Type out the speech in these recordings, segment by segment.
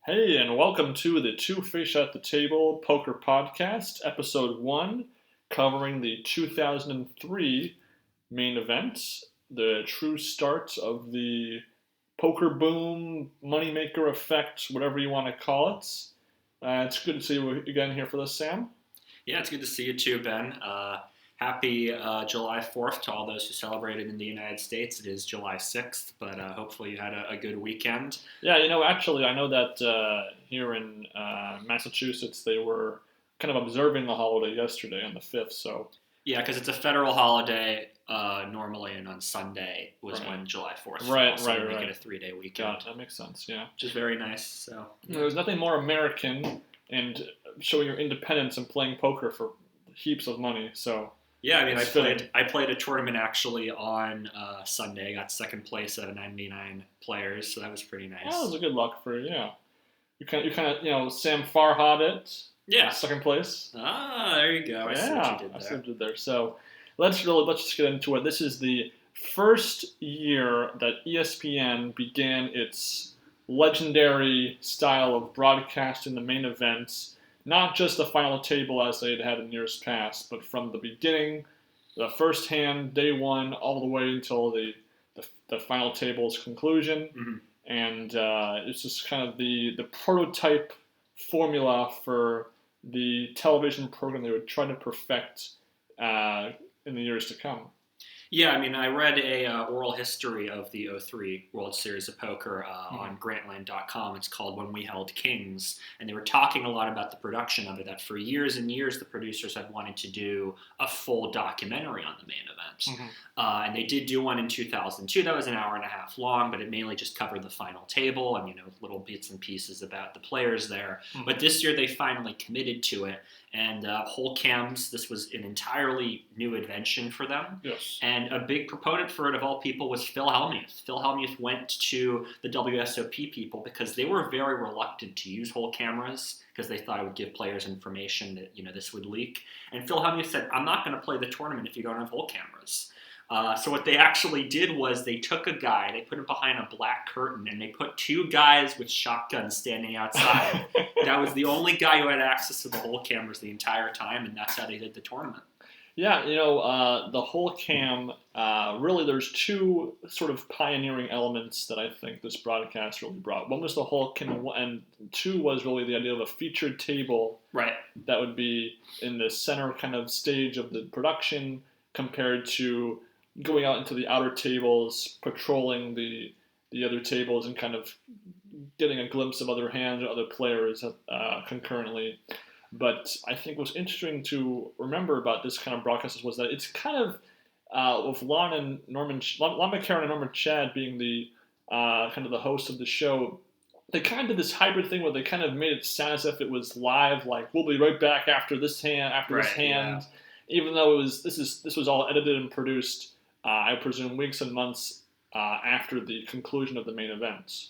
Hey, and welcome to the Two Fish at the Table Poker Podcast, Episode 1, covering the 2003 main event, the true start of the poker boom, Moneymaker effect, whatever you want to call it. It's good to see you again here for this, Sam. Yeah, it's good to see you too, Ben. Happy July 4th to all those who celebrated in the United States. It is July 6th, but hopefully you had a good weekend. Yeah, actually, I know that here in Massachusetts, they were kind of observing the holiday yesterday on the 5th, so... Yeah, because it's a federal holiday normally, and on Sunday was when July 4th fell, so we make it a 3-day weekend. Yeah, that makes sense, yeah. Which is very nice, so... There's nothing more American and showing your independence and playing poker for heaps of money, so... Yeah, I mean, I played a tournament actually on Sunday. I got second place out of 99 players, so that was pretty nice. Yeah, that was a good luck for you. Yeah, you kind of Sam Farhad it. Yeah, second place. Ah, there you go. I see what you did there. So let's just get into it. This is the first year that ESPN began its legendary style of broadcasting the main events. Not just the final table as they had in years past, but from the beginning, the first hand, day one, all the way until the final table's conclusion. Mm-hmm. And it's just kind of the prototype formula for the television program they would try to perfect in the years to come. Yeah, I mean, I read a oral history of the 03 World Series of Poker on Grantland.com. It's called When We Held Kings, and they were talking a lot about the production of it, that for years and years the producers had wanted to do a full documentary on the main event. Mm-hmm. And they did do one in 2002 that was an hour and a half long, but it mainly just covered the final table and, little bits and pieces about the players there. Mm-hmm. But this year they finally committed to it, and whole cams, this was an entirely new invention for them. Yes. And a big proponent for it, of all people, was Phil Hellmuth. Phil Hellmuth went to the WSOP people because they were very reluctant to use whole cameras because they thought it would give players information that, this would leak. And Phil Hellmuth said, I'm not going to play the tournament if you don't have whole cameras. So what they actually did was they took a guy, they put him behind a black curtain, and they put two guys with shotguns standing outside. That was the only guy who had access to the whole cameras the entire time, and that's how they did the tournament. Yeah, the whole cam, really there's two sort of pioneering elements that I think this broadcast really brought. One was the whole cam, and two was really the idea of a featured table that would be in the center kind of stage of the production compared to going out into the outer tables, patrolling the other tables, and kind of getting a glimpse of other hands or other players concurrently. But I think what's interesting to remember about this kind of broadcast was that it's kind of with Lon McCarron and Norman Chad being the kind of the host of the show. They kind of did this hybrid thing where they kind of made it sound as if it was live, like we'll be right back after this hand, even though this was all edited and produced. I presume weeks and months after the conclusion of the main event,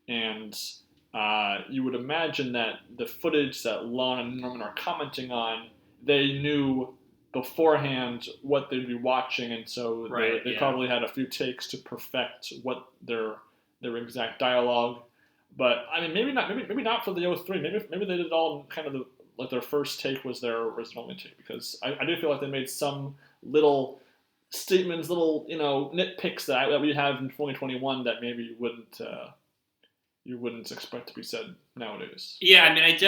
and. You would imagine that the footage that Lon and Norman are commenting on, they knew beforehand what they'd be watching, and so they probably had a few takes to perfect what their exact dialogue. But I mean, maybe not for the 03. Maybe they did it all in kind of like their first take was their original take, because I do feel like they made some little statements, little nitpicks that we have in 2021 that maybe you wouldn't expect to be said nowadays. Yeah, I mean, it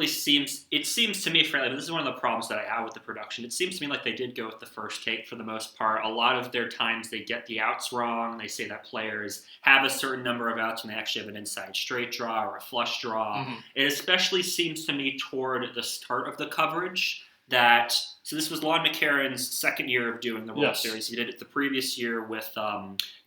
seems to me, frankly, this is one of the problems that I have with the production. It seems to me like they did go with the first take for the most part. A lot of their times they get the outs wrong. They say that players have a certain number of outs when they actually have an inside straight draw or a flush draw. Mm-hmm. It especially seems to me toward the start of the coverage so this was Lon McCarron's second year of doing the World Series. He did it the previous year with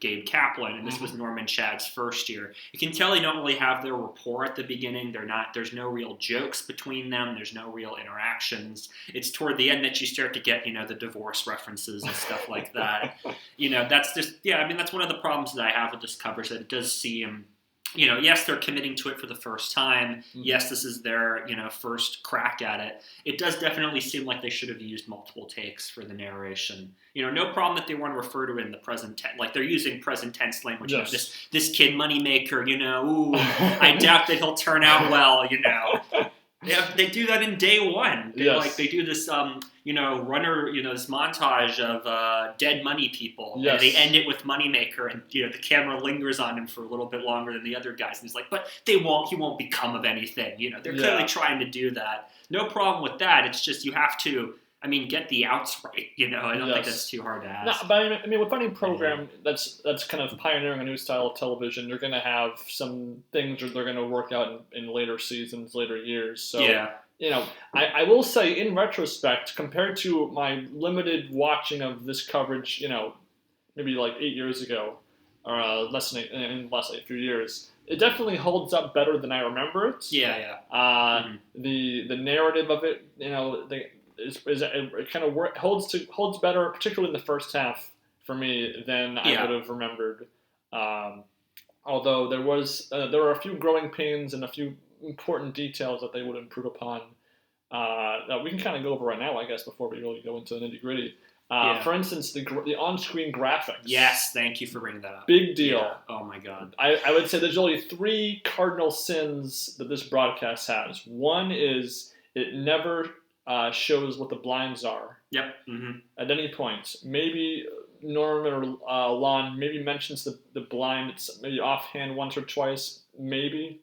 Gabe Kaplan, and this was Norman Chad's first year. You can tell they don't really have their rapport at the beginning. There's no real jokes between them. There's no real interactions. It's toward the end that you start to get, the divorce references and stuff like that. That's just, that's one of the problems that I have with this coverage, that it does seem yes, they're committing to it for the first time. Mm-hmm. Yes, this is their, first crack at it. It does definitely seem like they should have used multiple takes for the narration. No problem that they want to refer to it in the present tense. Like, they're using present tense language. Yes. This kid, Moneymaker, ooh, I doubt that he'll turn out well, Yeah, they do that in day one. They do this, runner, this montage of dead money people. Yes. And they end it with Moneymaker, and the camera lingers on him for a little bit longer than the other guys. And he's like, but he won't become of anything. They're clearly trying to do that. No problem with that. It's just you have to, get the outs right. I don't think that's too hard to ask. No, but with any program that's kind of pioneering a new style of television, you're going to have some things that they're going to work out in later seasons, later years. So, I will say, in retrospect, compared to my limited watching of this coverage, maybe like 8 years ago, or less than in the last few years, it definitely holds up better than I remember it. Yeah. The narrative of it, it kind of holds better, particularly in the first half for me, than I would have remembered. Although there were a few growing pains and a few important details that they would improve upon that we can kind of go over right now, I guess, before we really go into the nitty gritty. For instance, the on-screen graphics. Yes, thank you for bringing that up. Big deal. Yeah. Oh my God. I would say there's only 3 cardinal sins that this broadcast has. One is it never shows what the blinds are. Yep. Mm-hmm. At any point. Maybe Norm or Lon maybe mentions the blind. It's maybe offhand once or twice, maybe.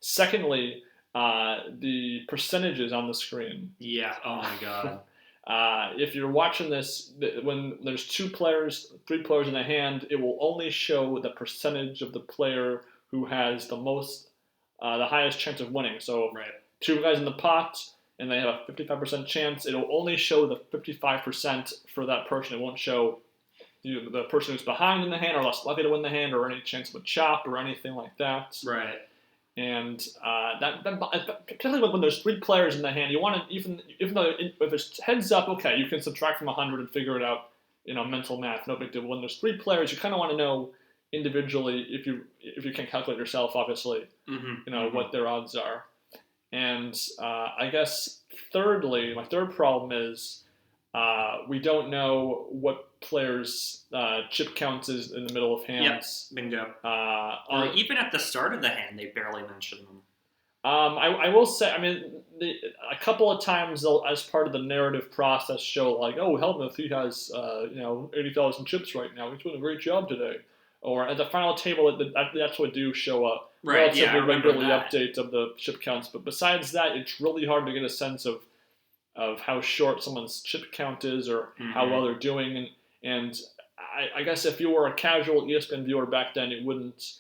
Secondly, the percentages on the screen. Yeah. Oh my God. If you're watching this, when there's 3 players in the hand, it will only show the percentage of the player who has the highest chance of winning. So, 2 guys in the pot, and they have a 55% chance, it'll only show the 55% for that person. It won't show the person who's behind in the hand or less likely to win the hand or any chance of a chop or anything like that. Right. And that particularly when there's 3 players in the hand, you want to, even though if it's heads up, okay, you can subtract from 100 and figure it out, mental math, no big deal. When there's 3 players, you kind of want to know individually, if you can calculate yourself, obviously, what their odds are. And I guess thirdly, my third problem is we don't know what players' chip counts is in the middle of hands. Yep, bingo. Or even at the start of the hand, they barely mention them. I will say, a couple of times they'll, as part of the narrative process, show like, oh, Hellmuth, he has 80,000 chips right now. He's doing a great job today. Or at the final table, that's what do show up. Relatively regularly update of the chip counts. But besides that, it's really hard to get a sense of how short someone's chip count is or how well they're doing. And I guess if you were a casual ESPN viewer back then, it wouldn't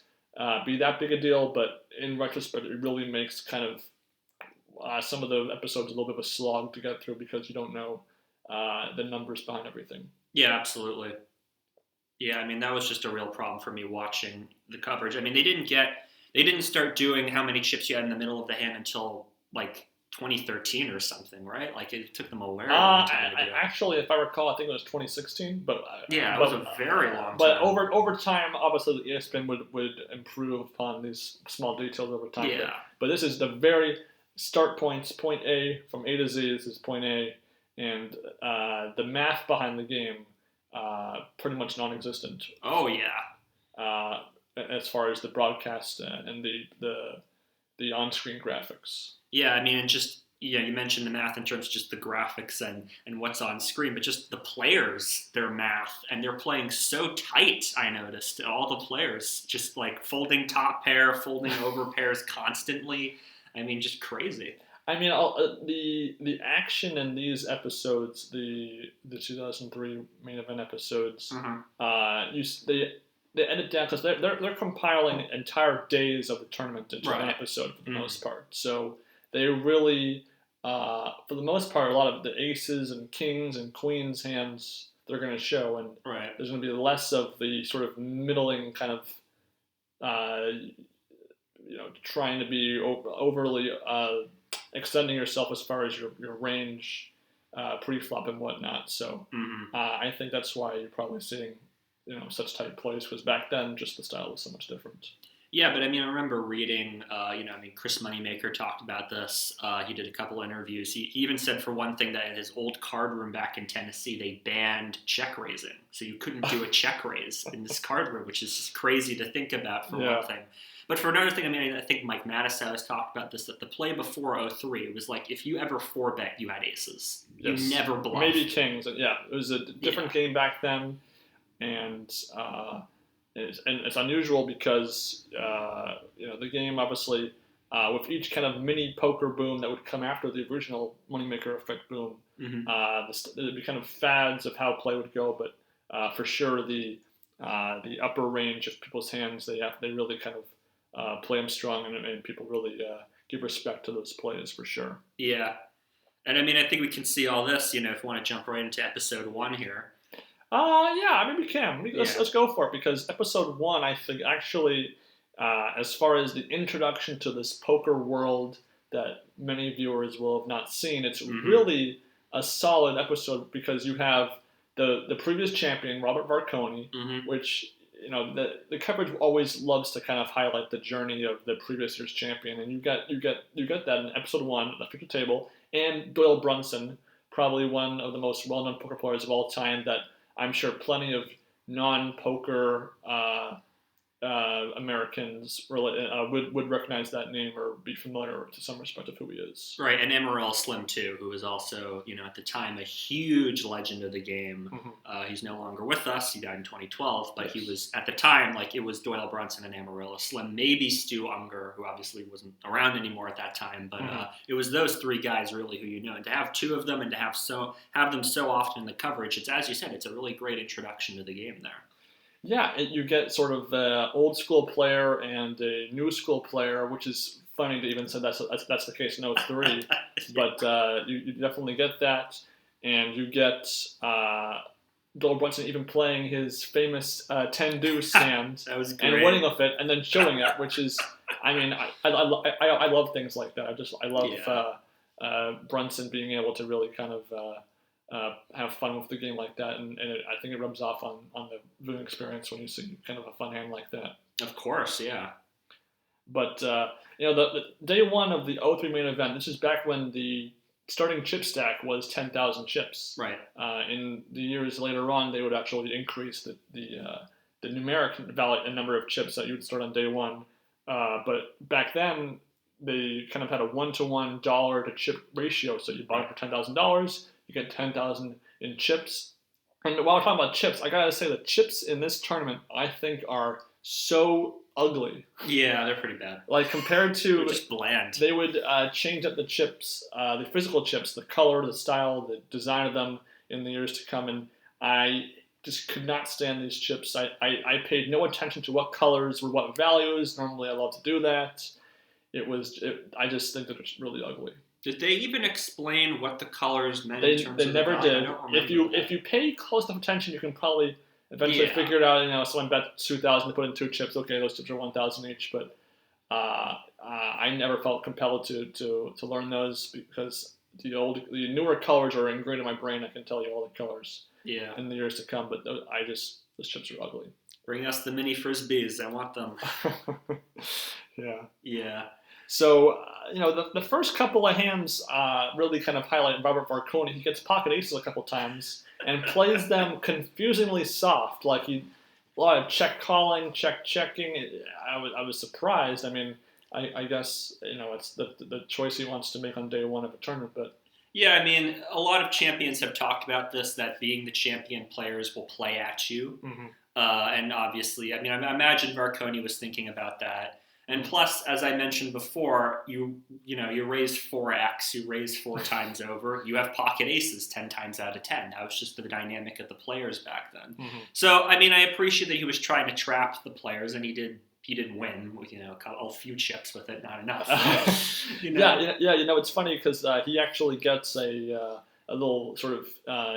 be that big a deal. But in retrospect, it really makes kind of some of the episodes a little bit of a slog to get through because you don't know the numbers behind everything. Yeah, absolutely. Yeah, that was just a real problem for me watching the coverage. They didn't start doing how many chips you had in the middle of the hand until like 2013 or something, right? Like it took them a very long time to do it. Actually, if I recall, I think it was 2016. But it was a very long time. But over time, obviously, the ESPN would improve upon these small details over time. Yeah. But this is the very start points, point A, from A to Z. This is point A, and the math behind the game pretty much non-existent. Oh yeah. As far as the broadcast and the on-screen graphics. Yeah, and just you mentioned the math in terms of just the graphics and what's on screen, but just the players, their math, and they're playing so tight. I noticed all the players just like folding top pair, folding over pairs constantly. Just crazy. The action in these episodes, the 2003 main event episodes, they edit down because they're compiling entire days of the tournament into an episode for the most part. So they really, for the most part, a lot of the aces and kings and queens hands they're going to show, and there's going to be less of the sort of middling kind of, trying to be overly extending yourself as far as your range pre-flop and whatnot. So I think that's why you're probably seeing such tight plays, because back then just the style was so much different. Yeah, but I mean, I remember reading, Chris Moneymaker talked about this. He did a couple interviews. He even said, for one thing, that in his old card room back in Tennessee, they banned check raising. So you couldn't do a check raise in this card room, which is just crazy to think about, for one thing. But for another thing, I mean, I think Mike Mattis has talked about this, that the play before 03, it was like if you ever 4-bet, you had aces. You never bluffed. Maybe kings. Yeah, it was a different game back then. And it's unusual because the game obviously with each kind of mini poker boom that would come after the original Moneymaker effect boom, there'd be kind of fads of how play would go, but for sure the upper range of people's hands, they really kind of play them strong, and people really give respect to those plays for sure. Yeah, and I mean, I think we can see all this, if you want to jump right into episode 1 here. Yeah, I mean, we can. Let's go for it, because episode 1, I think, actually, as far as the introduction to this poker world that many viewers will have not seen, it's really a solid episode, because you have the previous champion, Robert Varconi, which, the coverage always loves to kind of highlight the journey of the previous year's champion, and you get that in episode 1, the feature table, and Doyle Brunson, probably one of the most well-known poker players of all time, that I'm sure plenty of non-poker Americans would recognize that name or be familiar to some respect of who he is. Right, and Emerald Slim too, who was also, at the time, a huge legend of the game. He's no longer with us. He died in 2012, but he was, at the time, it was Doyle Brunson and Amarillo Slim, maybe Stu Unger, who obviously wasn't around anymore at that time, but it was those three guys really who and to have two of them and to have them so often in the coverage, it's, as you said, it's a really great introduction to the game there. Yeah, you get sort of the old school player and a new school player, which is funny to even say that's the case in 03. But you definitely get that, and you get Doyle Brunson even playing his famous 10 deuce hand and winning with it, and then showing it, which is, I mean, I love things like that. I love Brunson being able to really kind of have fun with the game like that, and I think it rubs off on the viewing experience when you see kind of a fun hand like that. Of course, yeah. But the day one of the 03 main event, this is back when the starting chip stack was 10,000 chips. Right. In the years later on, they would actually increase the numeric value and number of chips that you would start on day one. But back then, they kind of had a 1-to-1 dollar to chip ratio. So you bought it for $10,000. You get 10,000 in chips. And while we're talking about chips, I gotta say the chips in this tournament, I think, are so ugly. Yeah, they're pretty bad. Compared to... They're just bland. They would change up the chips, the physical chips, the color, the style, the design of them in the years to come. And I just could not stand these chips. I paid no attention to what colors were what values. Normally I love to do that. I just think that it's really ugly. Did they even explain what the colors meant in terms of the never value? did. If you pay close enough attention, you can probably eventually figure it out. Someone bet 2,000 to put in 2 chips. Okay, those chips are 1,000 each. But I never felt compelled to learn those, because the newer colors are ingrained in my brain. I can tell you all the colors in the years to come. But those chips are ugly. Bring us the mini frisbees. I want them. Yeah. So, the first couple of hands really kind of highlight Robert Varconi. He gets pocket aces a couple times and plays them confusingly soft. A lot of check calling, check checking. I was surprised. I mean, I guess, it's the choice he wants to make on day one of a tournament. But yeah, I mean, a lot of champions have talked about this, that being the champion, players will play at you. And obviously, I mean, I imagine Varconi was thinking about that. And plus, as I mentioned before, you raise 4x, you raise 4 times over. You have pocket aces 10 times out of 10. That was just the dynamic of the players back then. So, I mean, I appreciate that he was trying to trap the players, and he did win with a few chips with it, not enough. Yeah. It's funny because he actually gets a little sort of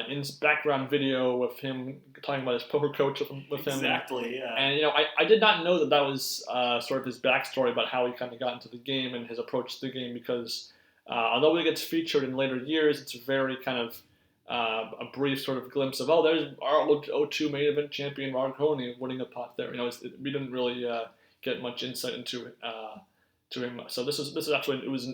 in background video with him talking about his poker coach with him. Exactly, yeah. And, I did not know that was sort of his backstory about how he kind of got into the game and his approach to the game, because although it gets featured in later years, it's very kind of a brief sort of glimpse of, there's our 02 main event champion Marconi winning a pot there. We didn't really get much insight into to him. So this is actually, it was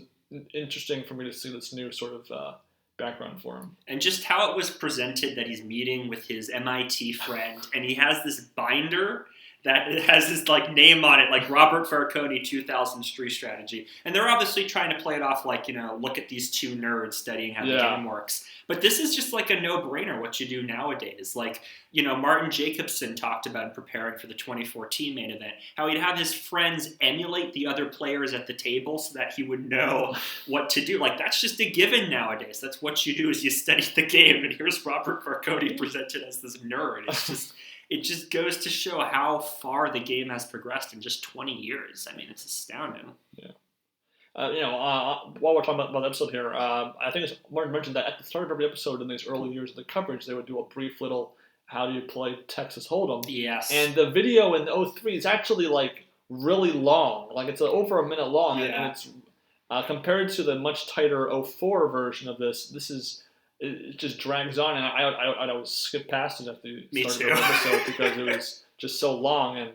interesting for me to see this new sort of background for him. And just how it was presented that he's meeting with his MIT friend, and he has this binder that has his like name on it, like Robert Farconi 2000 Street Strategy. And they're obviously trying to play it off like, look at these two nerds studying how the game works. But this is just like a no-brainer what you do nowadays. Like, Martin Jacobson talked about preparing for the 2014 main event, how he'd have his friends emulate the other players at the table so that he would know what to do. Like, that's just a given nowadays. That's what you do is you study the game. And here's Robert Farconi presented as this nerd. It's just... It just goes to show how far the game has progressed in just 20 years. I mean, it's astounding. Yeah. While we're talking about the episode here, I think it's Martin mentioned that at the start of every episode in these early years of the coverage, they would do a brief little how do you play Texas Hold'em. Yes. And the video in 03 is actually like really long. Like it's over a minute long. Yeah. And it's compared to the much tighter 04 version of this is... It just drags on, and I'd always skip past it at the start of the episode because it was just so long, and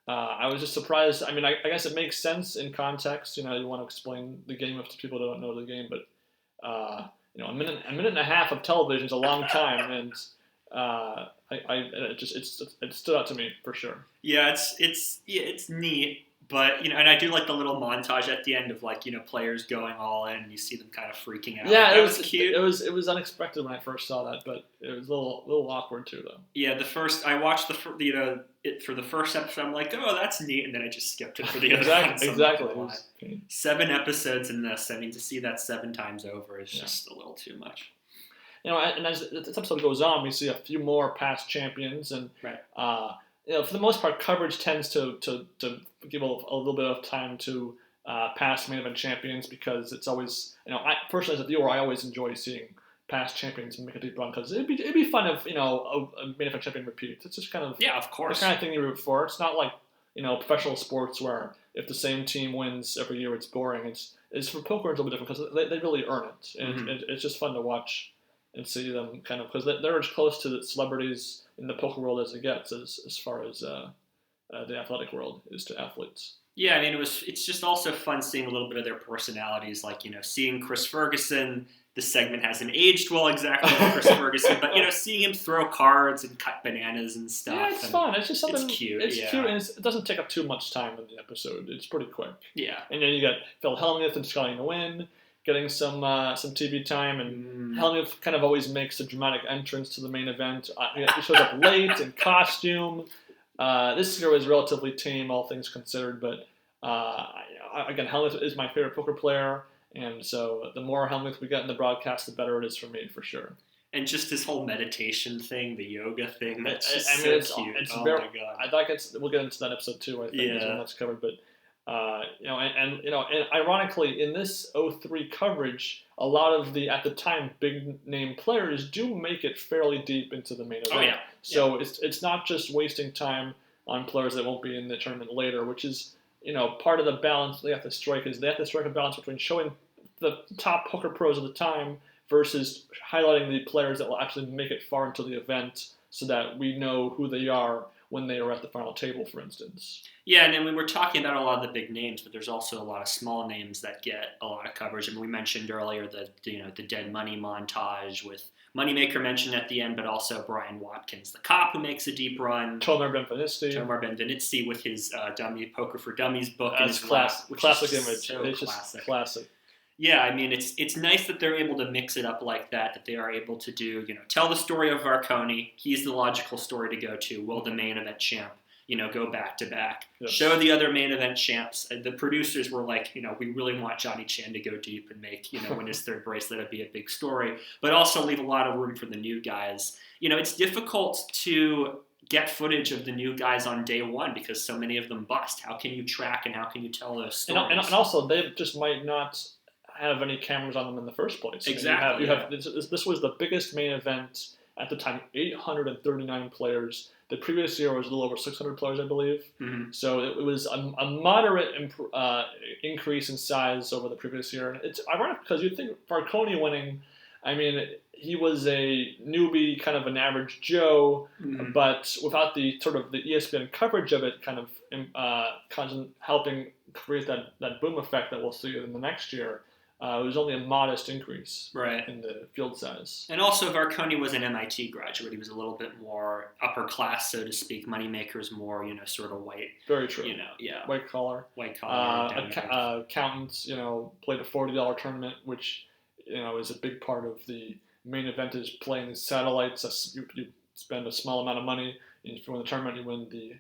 I was just surprised. I mean, I guess it makes sense in context. You want to explain the game if people don't know the game, but a minute and a half of television is a long time, and it stood out to me for sure. Yeah, it's neat. But, and I do like the little montage at the end of, like, players going all in and you see them kind of freaking out. Yeah, that was cute. It was unexpected when I first saw that, but it was a little awkward too, though. Yeah, I watched it for the first episode. I'm like, oh, that's neat. And then I just skipped it for the other ones. Exactly. 7 episodes in this. I mean, to see that 7 times over is just a little too much. And as this episode goes on, we see a few more past champions, and for the most part, coverage tends to give a little bit of time to past main event champions because it's always, I personally as a viewer, I always enjoy seeing past champions make a deep run because it'd be fun if a main event champion repeats. It's just kind of of course the kind of thing you root for. It's not like professional sports where if the same team wins every year, it's boring. It's for poker it's a little bit different because they really earn it, and it's just fun to watch and see them kind of because they're as close to the celebrities in the poker world as it gets as far as the athletic world is to athletes. Yeah, I mean, it's just also fun seeing a little bit of their personalities, like, seeing Chris Ferguson. The segment hasn't aged well exactly with Chris Ferguson, but, seeing him throw cards and cut bananas and stuff. Yeah, it's fun. It's just something. It's cute. It's cute, and it doesn't take up too much time in the episode. It's pretty quick. Yeah. And then you got Phil Hellmuth and Scotty Nguyen getting some TV time, and Hellmuth kind of always makes a dramatic entrance to the main event. He shows up late in costume. This year was relatively tame, all things considered, but again, Hellmuth is my favorite poker player, and so the more Hellmuth we get in the broadcast, the better it is for me, for sure. And just his whole meditation thing, the yoga thing, that's just it's cute. It's oh very, my God. I think we'll get into that episode too, I think, when that's covered, but and ironically, in this 03 coverage, a lot of the, at the time, big name players do make it fairly deep into the main event. Oh, yeah. So it's not just wasting time on players that won't be in the tournament later, which is, part of the balance they have to strike is they have to strike a balance between showing the top poker pros of the time versus highlighting the players that will actually make it far into the event so that we know who they are when they are at the final table, for instance. Yeah, and then we were talking about a lot of the big names, but there's also a lot of small names that get a lot of coverage. I mean, we mentioned earlier the Dead Money montage with Moneymaker mentioned at the end, but also Brian Watkins, the cop who makes a deep run. Tomer Benveniste with his dummy Poker for Dummies book. That's classic image. So it's classic. Just classic. Yeah, I mean, it's nice that they're able to mix it up like that they are able to do, tell the story of Varconi. He's the logical story to go to. Will the main event champ, go back to back? Yes. Show the other main event champs. The producers were like, we really want Johnny Chan to go deep and make, win his third bracelet. It'd be a big story, but also leave a lot of room for the new guys. It's difficult to get footage of the new guys on day one because so many of them bust. How can you track and how can you tell those stories? And also, they just might not have any cameras on them in the first place. Exactly. I mean, this was the biggest main event at the time, 839 players. The previous year was a little over 600 players, I believe. Mm-hmm. So it was a moderate increase in size over the previous year. And it's ironic because you'd think Varconi winning, I mean, he was a newbie, kind of an average Joe, but without the sort of the ESPN coverage of it, kind of helping create that boom effect that we'll see in the next year. It was only a modest increase in the field size. And also, Varconi was an MIT graduate. He was a little bit more upper class, so to speak. Moneymaker's more, sort of white. Very true. White collar. Accountants, played a $40 tournament, which, is a big part of the main event is playing the satellites. You spend a small amount of money. And if you win the tournament, you win the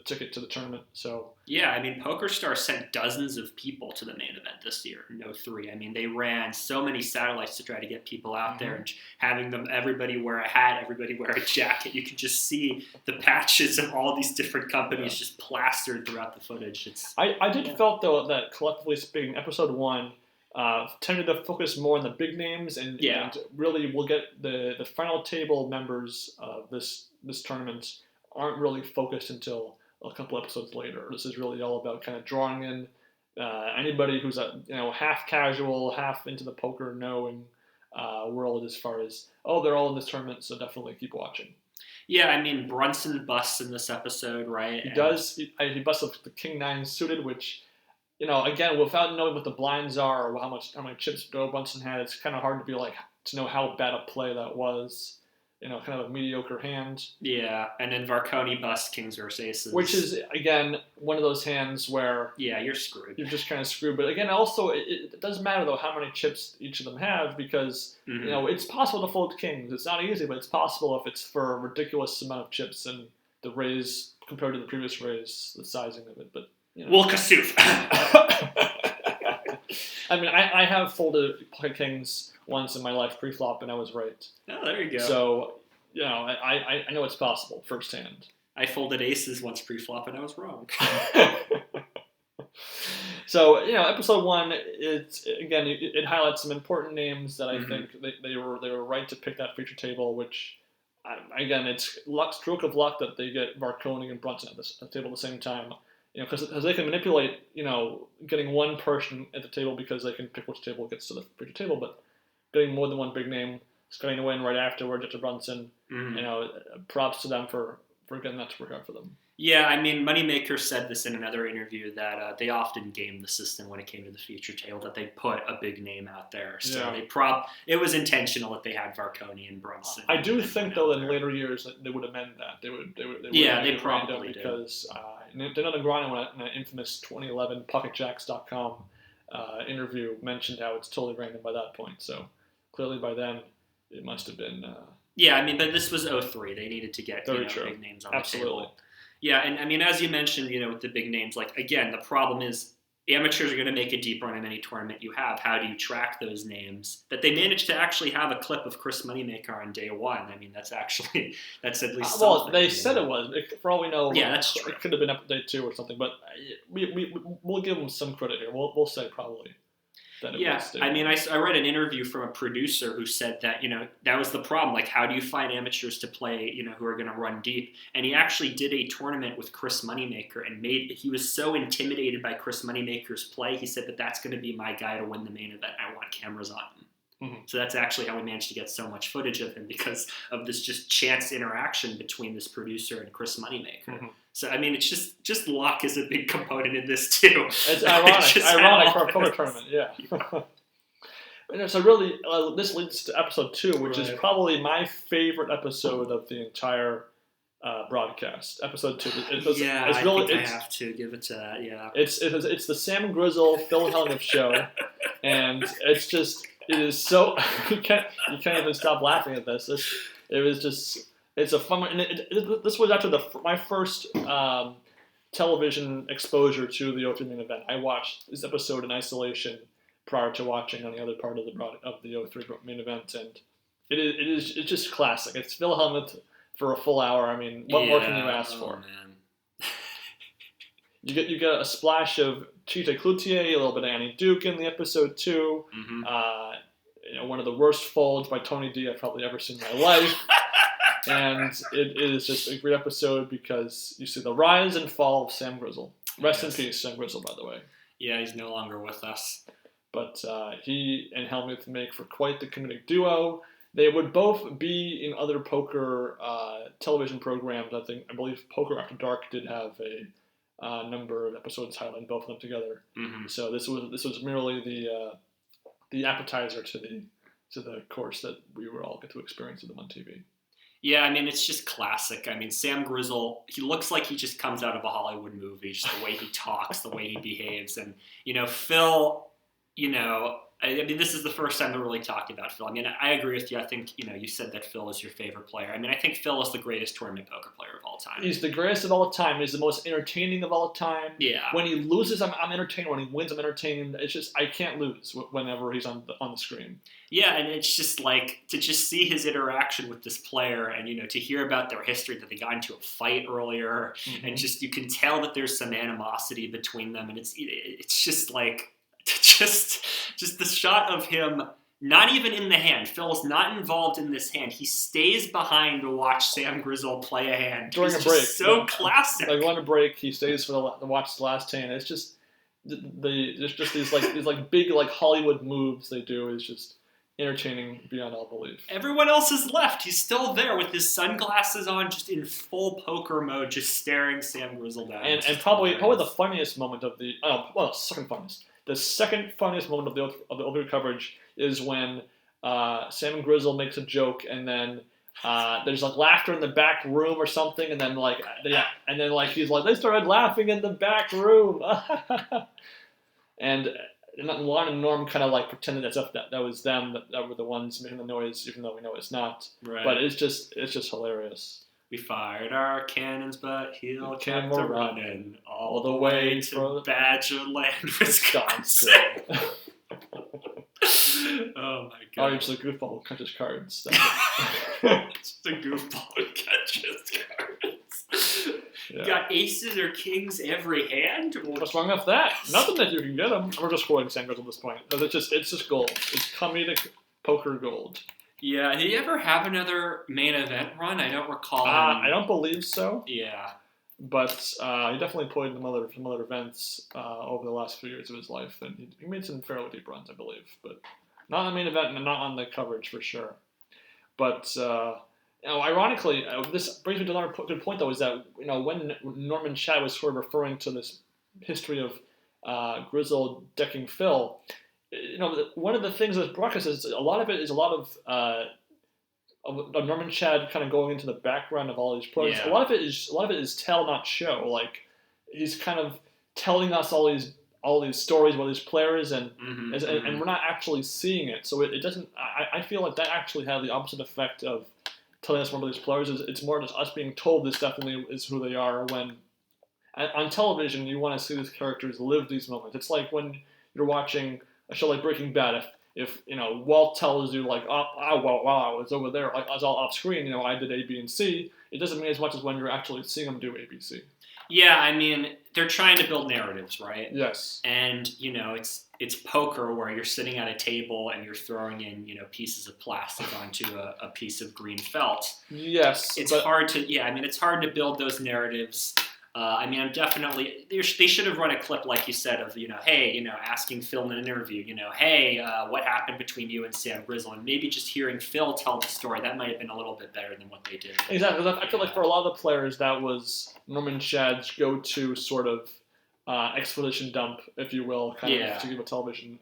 ticket to the tournament. So yeah, I mean, PokerStars sent dozens of people to the main event this year in 03. I mean, they ran so many satellites to try to get people out there, and having everybody wear a hat, everybody wear a jacket. You can just see the patches of all these different companies just plastered throughout the footage. I did felt though that collectively speaking, episode 1 tended to focus more on the big names, and really we'll get the final table members of this tournament aren't really focused until a couple episodes later. This is really all about kind of drawing in anybody who's half casual, half into the poker knowing world, as far as they're all in this tournament, so definitely keep watching. Yeah, I mean, Brunson busts in this episode, right? He does. He busts up the King 9 suited, which again, without knowing what the blinds are or how many chips Doyle Brunson had, it's kind of hard to know how bad a play that was. Kind of a mediocre hand. Yeah, and then Varconi busts kings versus aces. Which is, again, one of those hands where... Yeah, you're screwed. You're just kind of screwed. But again, also, it doesn't matter, though, how many chips each of them have, because, it's possible to fold kings. It's not easy, but it's possible if it's for a ridiculous amount of chips and the raise, compared to the previous raise, the sizing of it. But, Well, Kasuf. I mean, I have folded pocket kings once in my life pre-flop, and I was right. Oh, there you go. So, I know it's possible firsthand. I folded aces once pre-flop, and I was wrong. So, episode 1, it highlights some important names that I think they were right to pick that feature table, which, again, it's stroke of luck that they get Varconi and Brunson at the table at the same time. Because they can manipulate, getting one person at the table because they can pick which table gets to the feature table, but getting more than one big name, getting a win right afterwards to Brunson, props to them for getting that to work out for them. Yeah, I mean, Moneymaker said this in another interview that they often game the system when it came to the feature table, that they put a big name out there. So it was intentional that they had Varconi and Brunson. I do think, though, in later years that they would amend that. They would they probably did. Because Dana Grano, in an infamous 2011 PocketJacks.com interview, mentioned how it's totally random by that point. So clearly by then, it must have been... Yeah, I mean, but this was 03. They needed to get big names on the table. Yeah, and I mean, as you mentioned, with the big names, like, again, the problem is amateurs are going to make a deep run in any tournament you have. How do you track those names? That they managed to actually have a clip of Chris Moneymaker on day 1. I mean, that's at least something. Well, they said it was. For all we know, that's true. It could have been up to day 2 or something, but we'll give them some credit here. We'll say probably. I mean, I read an interview from a producer who said that, that was the problem. Like, how do you find amateurs to play, who are going to run deep? And he actually did a tournament with Chris Moneymaker and he was so intimidated by Chris Moneymaker's play. He said that's going to be my guy to win the main event. I want cameras on him. So that's actually how we managed to get so much footage of him, because of this just chance interaction between this producer and Chris Moneymaker. So, I mean, it's just luck is a big component in this, too. It's ironic for a poker tournament, So really, this leads to episode 2, which is probably my favorite episode of the entire broadcast. Episode 2. I have to give it to that, yeah. It's the Sam Grizzle, Phil Hellmuth show, and it is so... you can't even stop laughing at this. It's a fun one. And this was after my first television exposure to the 03 main event. I watched this episode in isolation prior to watching on the other part of the 03 main event, and it's just classic. It's Phil Hellmuth for a full hour. I mean, what more can you ask for? Man. You get a splash of Chita Cloutier, a little bit of Annie Duke in the episode 2. One of the worst folds by Tony D I've probably ever seen in my life. And it is just a great episode because you see the rise and fall of Sam Grizzle. Rest in peace, Sam Grizzle, by the way. Yeah, he's no longer with us. But he and Hellmuth make for quite the comedic duo. They would both be in other poker television programs. I believe Poker After Dark did have a number of episodes highlighting both of them together. Mm-hmm. So this was merely the appetizer to the course that we would all get to experience with them on TV. Yeah, I mean, it's just classic. I mean, Sam Grizzle, he looks like he just comes out of a Hollywood movie, just the way he talks, the way he behaves. And, Phil, I mean, this is the first time they're really talking about Phil. I mean, I agree with you. I think, you said that Phil is your favorite player. I mean, I think Phil is the greatest tournament poker player of all time. He's the greatest of all time. He's the most entertaining of all time. Yeah. When he loses, I'm entertained. When he wins, I'm entertained. It's just, I can't lose whenever he's on the screen. Yeah, and it's just like, to just see his interaction with this player and, to hear about their history, that they got into a fight earlier, and just, you can tell that there's some animosity between them, and it's just like, just the shot of him not even in the hand. Phil's not involved in this hand. He stays behind to watch Sam Grizzle play a hand during a break. So classic. Like on a break, he stays to watch the last hand. It's just there's just these big Hollywood moves they do is just entertaining beyond all belief. Everyone else is left. He's still there with his sunglasses on, just in full poker mode, just staring Sam Grizzle down. And probably the funniest moment of second funniest. The second funniest moment of the opening coverage is when Sam Grizzle makes a joke, and then there's laughter in the back room or something, and then he's like, they started laughing in the back room, and Lon and Norm kind of pretended as if that was them, that were the ones making the noise, even though we know it's not. Right. But it's just hilarious. We fired our cannons, but he'll kept running all the way way to Badgerland, Wisconsin. Oh my god. Oh, you're just a goofball who catches cards. Just a goofball who catches cards. Yeah. You got aces or kings every hand? What's wrong with that? Nothing that you can get them. We're just quoting Sanders at this point. It's just gold. It's comedic poker gold. Yeah, did he ever have another main event run? I don't recall. I don't believe so. Yeah. But he definitely played some other events over the last few years of his life, and he made some fairly deep runs, I believe. But not on the main event and not on the coverage for sure. But ironically, this brings me to another good point, though, is that when Norman Chad was sort of referring to this history of Grizzle decking Phil, one of the things with broadcast is a lot of Norman Chad kind of going into the background of all these players. Yeah. A lot of it is tell, not show. Like, he's kind of telling us all these stories about these players, and we're not actually seeing it. So it doesn't. I feel like that actually had the opposite effect of telling us more about these players. It's more just us being told this definitely is who they are. When on television, you want to see these characters live these moments. It's like when you're watching a show like Breaking Bad. If Walt tells you wow, I was over there, I was all off screen, I did A, B, and C, it doesn't mean as much as when you're actually seeing them do A, B, C. Yeah, I mean, they're trying to build narratives, right? Yes. And, it's poker where you're sitting at a table and you're throwing in, pieces of plastic onto a piece of green felt. Yes. It's hard to build those narratives. I'm definitely, they should have run a clip, like you said, of, hey, asking Phil in an interview, hey, what happened between you and Sam Grizzle? And maybe just hearing Phil tell the story, that might have been a little bit better than what they did. Exactly. I feel like for a lot of the players, that was Norman Chad's go-to sort of exposition dump, if you will, kind of to give a television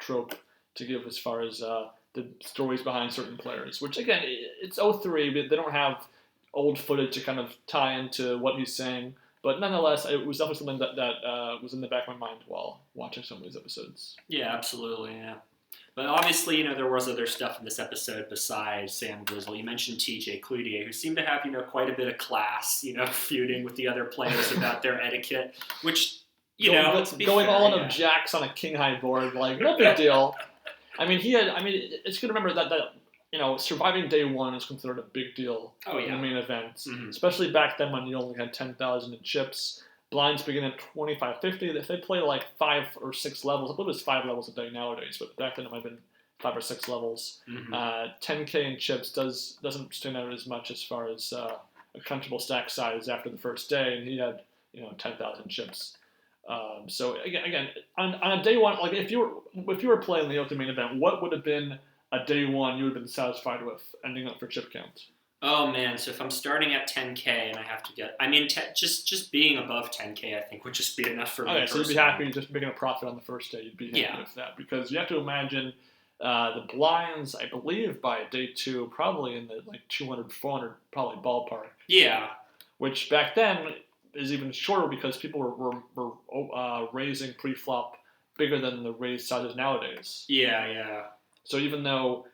trope to give as far as the stories behind certain players, which, again, it's 03, but they don't have old footage to kind of tie into what he's saying. But nonetheless, it was definitely something that was in the back of my mind while watching some of these episodes. Yeah, absolutely, yeah. But obviously, there was other stuff in this episode besides Sam Grizzle. You mentioned TJ Cloutier, who seemed to have, quite a bit of class, feuding with the other players about their etiquette, which, going all in of jacks on a king high board, no big deal. It's good to remember that surviving day one is considered a big deal in the main events, especially back then when you only had 10,000 in chips. Blinds begin at 25-50. If they play 5 or 6 levels, I believe it's 5 levels a day nowadays, but back then it might have been 5 or 6 levels. 10K in chips doesn't stand out as much as far as a comfortable stack size after the first day, and he had 10,000 chips. So again, on a day one, if you were playing the ultimate main event, what would have been a day one you would have been satisfied with ending up for chip count? Oh man, so if I'm starting at 10K and I have to get, just being above 10K, I think would just be enough for me. Okay, so you'd be happy just making a profit on the first day. You'd be happy Yeah. with that because you have to imagine the blinds, I believe, by day two, probably in the like 200, 400, probably ballpark. Yeah. Which back then is even shorter because people were raising pre-flop bigger than the raised sizes nowadays. Yeah. So even though,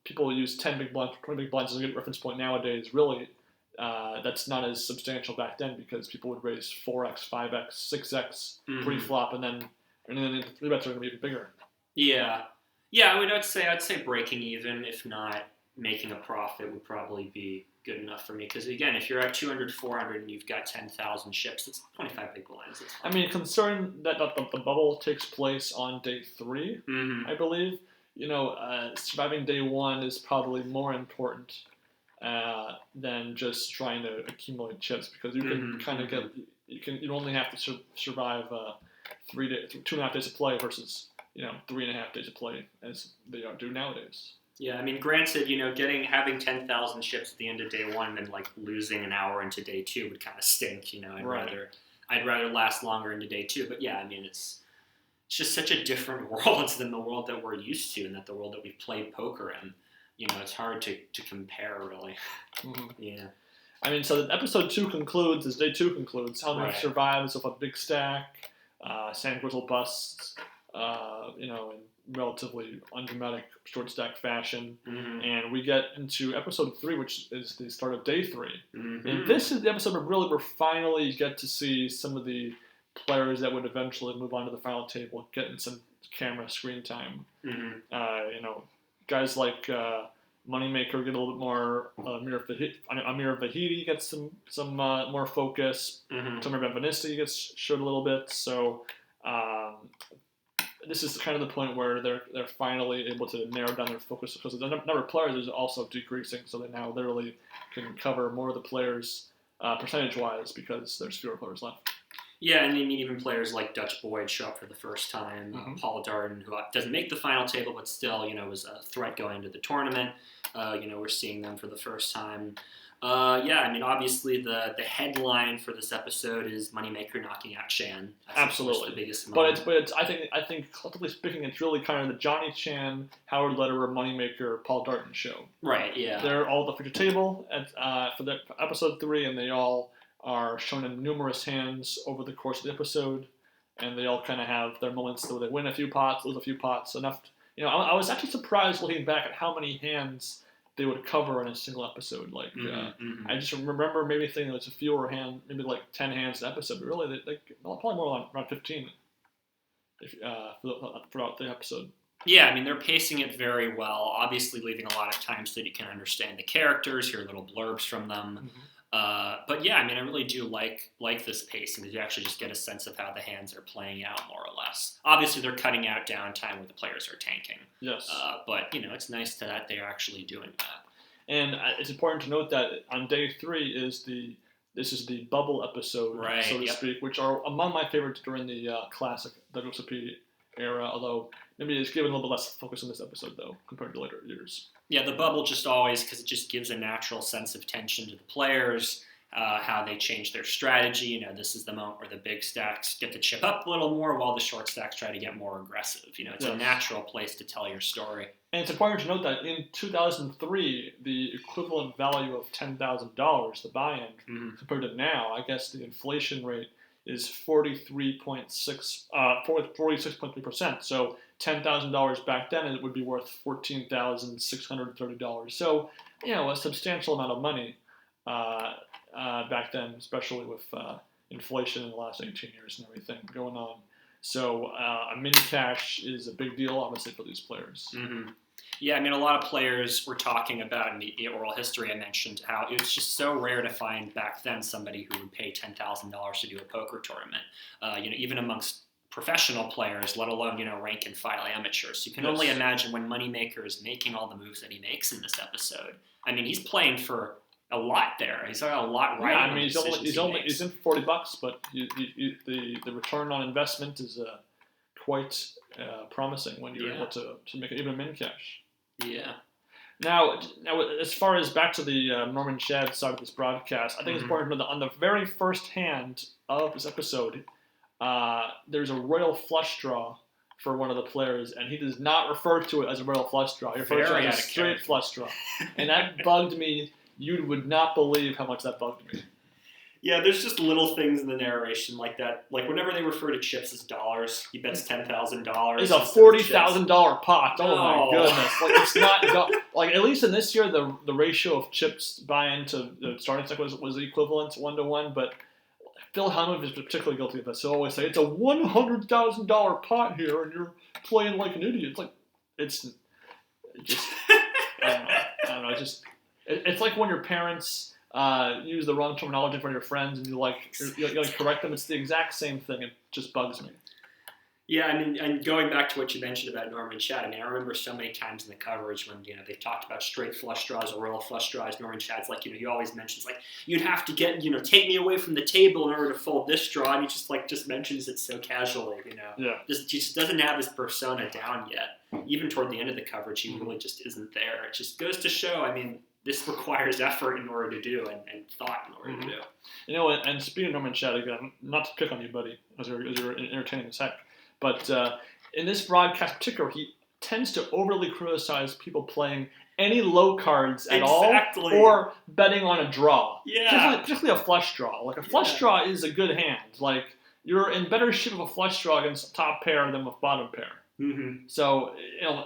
people use 10 big blinds, 20 big blinds as a good reference point nowadays, really, that's not as substantial back then because people would raise 4x, 5x, 6x pre-flop, and then the 3-bets are going to be even bigger. Yeah. I'd say breaking even, if not making a profit, would probably be good enough for me. Because again, if you're at 200, 400, and you've got 10,000 ships, that's 25 big blinds. Considering that the bubble takes place on day 3, I believe, surviving day 1 is probably more important than just trying to accumulate chips because you can kind of get you only have to survive 2.5 days of play versus 3.5 days of play as they do nowadays. Yeah, granted, having 10,000 ships at the end of day 1 than like losing an hour into day 2 would kind of stink. I'd rather last longer into day 2. But yeah, it's just such a different world than the world that we're used to and that the world that we've played poker in. It's hard to compare really. Yeah. So episode 2 concludes as day 2 concludes. Hellmuth survives with a big stack. Grizzle busts. In relatively undramatic short stack fashion. And we get into episode 3, which is the start of day 3. And this is the episode where we finally get to see some of the players that would eventually move on to the final table, getting some camera screen time. Guys like Moneymaker get a little bit more. Amir Vahedi gets some more focus. Amir Vahedi gets showed a little bit. So this is kind of the point where they're finally able to narrow down their focus because the number of players is also decreasing. So they now literally can cover more of the players percentage-wise because there's fewer players left. Yeah, and even players like Dutch Boyd show up for the first time. Paul Darden, who doesn't make the final table, but still, was a threat going into the tournament. We're seeing them for the first time. Obviously the headline for this episode is Moneymaker knocking out Chan. That's Absolutely the biggest moment. But it's I think collectively speaking, it's really kind of the Johnny Chan, Howard Lederer, Moneymaker, Paul Darden show. Right. Yeah. They're all at the feature table for the episode 3, and they all are shown in numerous hands over the course of the episode, and they all kind of have their moments where they win a few pots, lose a few pots, enough. I was actually surprised looking back at how many hands they would cover in a single episode. I just remember maybe thinking it was a fewer hand, maybe like 10 hands an episode, but really they probably more around 15 throughout the episode. Yeah, they're pacing it very well, obviously leaving a lot of time so that you can understand the characters, hear little blurbs from them. But yeah, I really do like this pacing because you actually just get a sense of how the hands are playing out more or less. Obviously, they're cutting out downtime where the players are tanking. Yes. But it's nice that they're actually doing that. And it's important to note that on day 3 this is the bubble episode, so to speak, which are among my favorites during the classic WSOP era. Although maybe it's given a little bit less focus on this episode though compared to later years. Yeah, the bubble just always, because it just gives a natural sense of tension to the players, how they change their strategy. This is the moment where the big stacks get to chip up a little more while the short stacks try to get more aggressive. It's a natural place to tell your story. And it's important to note that in 2003, the equivalent value of $10,000, the buy-in, compared to now, I guess the inflation rate is 46.3%. So $10,000 back then, it would be worth $14,630. So, a substantial amount of money back then, especially with inflation in the last 18 years and everything going on. So a mini cash is a big deal, obviously, for these players. Yeah, a lot of players were talking about in the oral history I mentioned how it was just so rare to find back then somebody who would pay $10,000 to do a poker tournament. Even amongst professional players, let alone, rank and file amateurs. You can only imagine when Moneymaker is making all the moves that he makes in this episode. He's playing for a lot there. He's got a lot right. Yeah, he's in for $40, but the return on investment is quite promising when you're able to make it even min cash. Yeah. Now, as far as back to the Norman Shad side of this broadcast, I think it's important to know that on the very first hand of this episode, there's a royal flush draw for one of the players, and he does not refer to it as a royal flush draw. He refers to it as a straight flush draw. And that bugged me. You would not believe how much that bugged me. Yeah, there's just little things in the narration like that. Like whenever they refer to chips as dollars, he bets $10,000. It's a $40,000 pot. Oh my goodness! Like it's not like at least in this year the ratio of chips buy-in to the starting stack was equivalent 1-to-1. But Phil Hellmuth is particularly guilty of this. He'll always say it's a $100,000 pot here, and you're playing like an idiot. It's like it's just I don't know. It's like when your parents. Use the wrong terminology for your friends, and you correct them. It's the exact same thing. It just bugs me. Yeah, I mean, and going back to what you mentioned about Norman Shad, I mean, I remember so many times in the coverage when they talked about straight flush draws or royal flush draws. Norman Shad's like, he always mentions like you'd have to get take me away from the table in order to fold this draw, and he just mentions it so casually, Yeah. Just doesn't have his persona down yet. Even toward the end of the coverage, he really just isn't there. It just goes to show. I mean. This requires effort in order to do and thought in order to do. And speaking of Norman Shad, again, not to pick on you, buddy, as you're entertaining as heck, but in this broadcast in particular, he tends to overly criticize people playing any low cards at all or betting on a draw. Yeah. Particularly a flush draw. Like a flush draw is a good hand. Like you're in better shape of a flush draw against top pair than with bottom pair. Mm-hmm. So,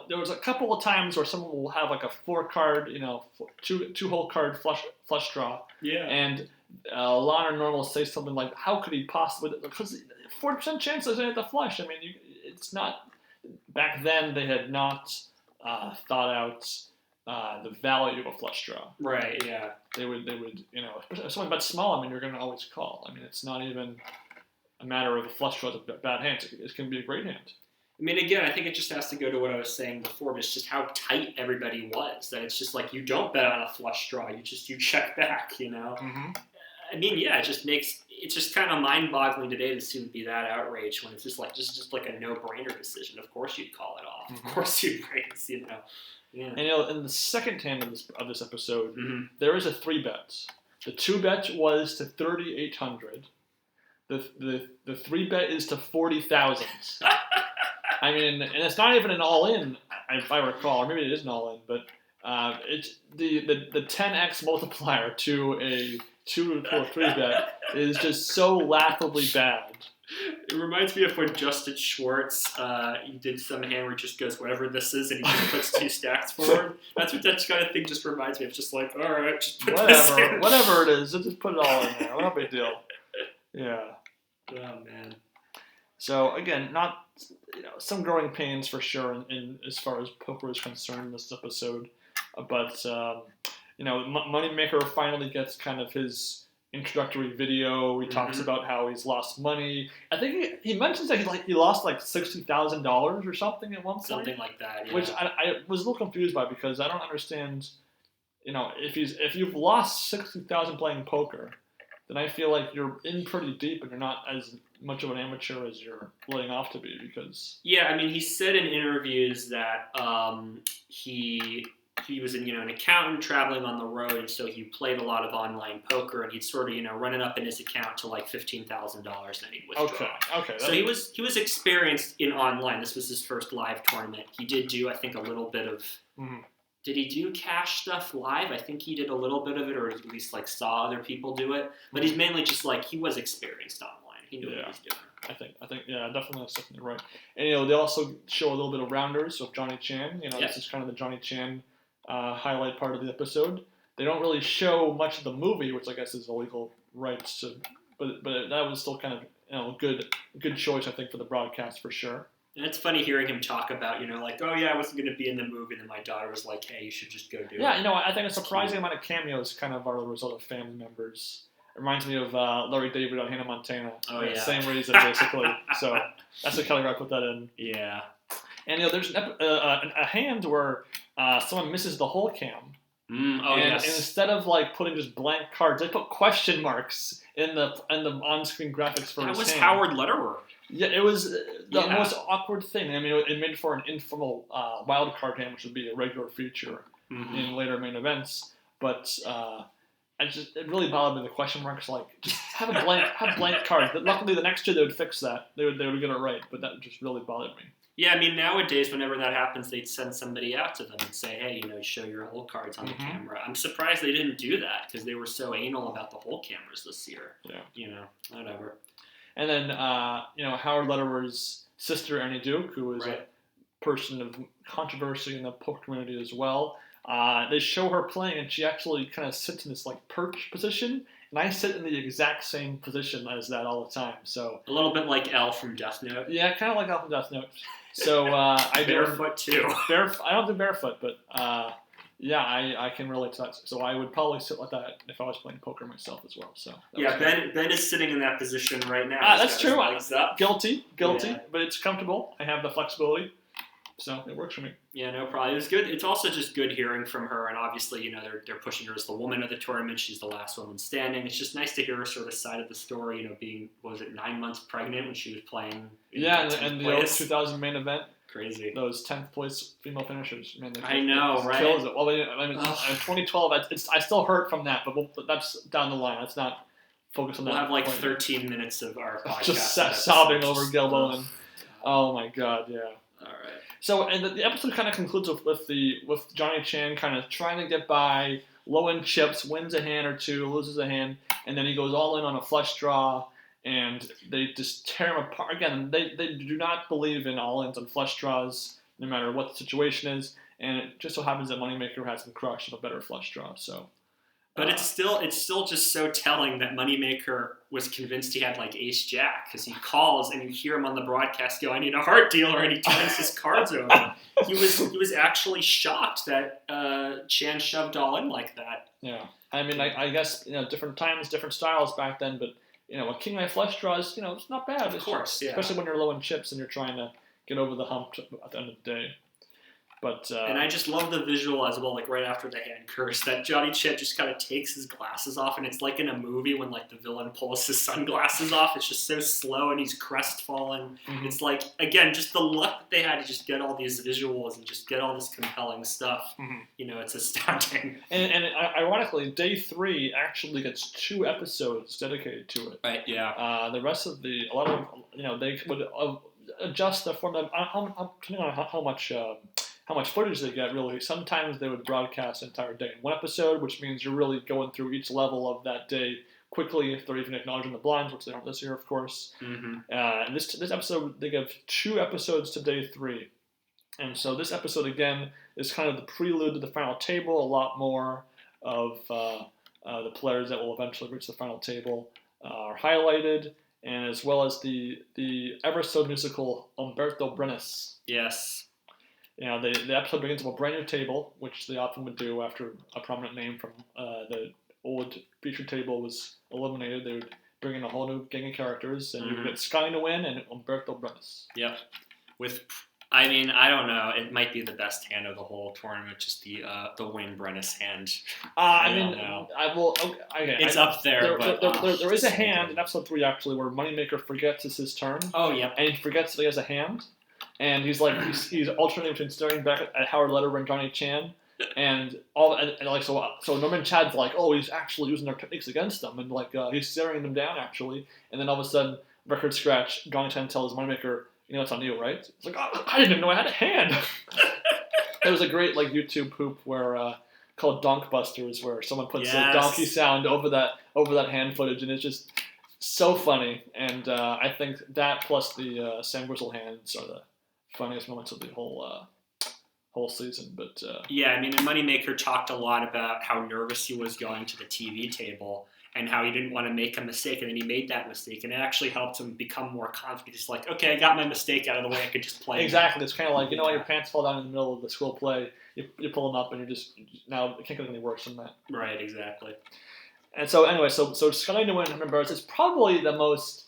there was a couple of times where someone will have like a 4-card, two-hole card flush draw. Yeah. And Lon or Norm will say something like, how could he possibly, because 40% chance they hit the flush. I mean, it's not, back then they had not thought out the value of a flush draw. Right, yeah. They would if someone bets small, I mean, you're going to always call. I mean, it's not even a matter of a flush draw is a bad hand. It can be a great hand. I mean, again, I think it just has to go to what I was saying before, but it's just how tight everybody was. That it's just like you don't bet on a flush draw, you check back, Mm-hmm. I mean, yeah, it's just kind of mind-boggling today to see it be that outraged when it's just like a no-brainer decision. Of course you'd call it off. Mm-hmm. Of course you'd raise, Yeah. And in the second hand of this episode, there is a 3-bet. The 2-bet was to 3,800. The 3-bet is to 40,000. I mean, and it's not even an all-in, if I recall, or maybe it is an all-in, but it's the 10x multiplier to a 2 to 3-bet is just so laughably bad. It reminds me of when Justin Schwartz he did some hand where he just goes, whatever this is, and he just puts 2 stacks forward. That's what that kind of thing just reminds me of. Just like, all right, just put whatever it is, just put it all in there. No big deal. Yeah. Oh man. So again, not some growing pains for sure in as far as poker is concerned in this episode, but Moneymaker finally gets kind of his introductory video. He talks about how he's lost money. I think he mentions that he lost like $60,000 or something at one point. Something like that. Yeah. Which I was a little confused by because I don't understand. If you've lost $60,000 playing poker, then I feel like you're in pretty deep and you're not as much of an amateur as you're letting off to be because... Yeah, I mean, he said in interviews that he was an accountant traveling on the road, and so he played a lot of online poker, and he'd sort of, run it up in his account to like $15,000, and he'd withdraw. Okay. So he was experienced in online. This was his first live tournament. He did do, I think, a little bit of... Mm-hmm. Did he do cash stuff live? I think he did a little bit of it, or at least saw other people do it. But he's mainly just he was experienced online. He knew what he was doing. I think, yeah, that's definitely right. And they also show a little bit of rounders of Johnny Chan. This is kind of the Johnny Chan highlight part of the episode. They don't really show much of the movie, which I guess is illegal rights. But that was still kind of good choice, I think, for the broadcast for sure. And it's funny hearing him talk about, oh yeah, I wasn't going to be in the movie, and then my daughter was like, hey, you should just go do it. Yeah, I think a surprising amount of cameos kind of are the result of family members. It reminds me of Larry David on Hannah Montana. Oh, yeah. Same reason, basically. So that's the color I put that in. Yeah. And there's a hand where someone misses the whole cam. Yes. And instead of putting just blank cards, they put question marks in the on-screen graphics for his hand. That was Howard Lederer. Yeah, it was the most awkward thing. I mean, it made for an informal wild card hand, which would be a regular feature in later main events. But it really bothered me. The question marks, like, just have blank cards. But luckily, the next year they would fix that. They would get it right. But that just really bothered me. Yeah, I mean, nowadays, whenever that happens, they'd send somebody out to them and say, hey, show your hole cards on the camera. I'm surprised they didn't do that because they were so anal about the hole cameras this year. Yeah. Whatever. And then, Howard Lederer's sister, Annie Duke, who is a person of controversy in the poker community as well. They show her playing, and she actually kind of sits in this, like, perch position. And I sit in the exact same position as that all the time. So a little bit like Elle from Death Note. Yeah, kind of like Elle from Death Note. So I barefoot too. I don't do barefoot, but I can relate to that. So I would probably sit like that if I was playing poker myself as well. So Ben is sitting in that position right now. That's true. Guilty, yeah. But it's comfortable. I have the flexibility, so it works for me. Yeah, no problem. It was good. It's also just good hearing from her, and obviously, they're pushing her as the woman of the tournament. She's the last woman standing. It's just nice to hear her sort of side of the story. Being 9 months pregnant when she was playing. And the 2000 main event. Crazy. Those 10th place female finishers. Man, I know, right? Kills it. Well, I mean, in 2012, I still hurt from that, but that's down the line. Let's not focus on that. We'll have like 13 minutes of our podcast. Just sobbing over Gil Bowen. Oh my God, yeah. All right. So, and the episode kind of concludes with Johnny Chan kind of trying to get by, low end chips, wins a hand or two, loses a hand, and then he goes all in on a flush draw, and they just tear him apart. Again, they do not believe in all ins on flush draws, no matter what the situation is, and it just so happens that Moneymaker has him crushed with a better flush draw. So. But it's still just so telling that Moneymaker was convinced he had like Ace Jack because he calls and you hear him on the broadcast go, "I need a heart dealer," and he turns his cards over. He was actually shocked that Chan shoved all in like that. Yeah, I mean, I guess different times, different styles back then, but a king eye flush draw is it's not bad. Of course, yeah. Especially when you're low in chips and you're trying to get over the hump at the end of the day. But, and I just love the visual as well, like right after the hand curse, that Johnny Chan just kind of takes his glasses off, and it's like in a movie when like the villain pulls his sunglasses off. It's just so slow, and he's crestfallen. Mm-hmm. It's like, again, just the luck that they had to just get all these visuals and just get all this compelling stuff. Mm-hmm. It's astounding. And ironically, day 3 actually gets 2 episodes dedicated to it. Right. Yeah. The rest of they would adjust the format depending on how much footage they get, really. Sometimes they would broadcast an entire day in one episode, which means you're really going through each level of that day quickly, if they're even acknowledging the blinds, which they aren't this year, of course. Mm-hmm. And this episode, they give 2 episodes to day 3. And so this episode, again, is kind of the prelude to the final table. A lot more of the players that will eventually reach the final table are highlighted, and as well as the ever so musical Umberto Brenes. Yes. The episode begins with a brand new table, which they often would do after a prominent name from the old featured table was eliminated. They would bring in a whole new gang of characters, and you would get Sky to win and Umberto Brenes. Yep. I don't know. It might be the best hand of the whole tournament, just the Wayne Brenes hand. I don't know. It's up there. There is a hand in episode 3, actually, where Moneymaker forgets it's his turn. Oh, yeah. And he forgets that he has a hand. And he's alternating between staring back at Howard Lederer and Johnny Chan, so Norman Chad's like, oh, he's actually using their techniques against them, and he's staring them down actually, and then all of a sudden, record scratch, Johnny Chan tells Moneymaker, it's on you, right? It's like, oh, I didn't know I had a hand. There was a great YouTube poop where called Donk Busters, where someone puts a donkey sound over that hand footage, and it's just so funny. And I think that plus the Sam Grizzle hands are the funniest moments of the whole season. But and Moneymaker talked a lot about how nervous he was going to the TV table and how he didn't want to make a mistake, and then he made that mistake, and it actually helped him become more confident. He's like, okay, I got my mistake out of the way, I could just play. Exactly. It's kind of like, your pants fall down in the middle of the school play, you pull them up, and now it can't get any worse than that. Right, exactly. And so anyway, so Sky to win Birds is probably the most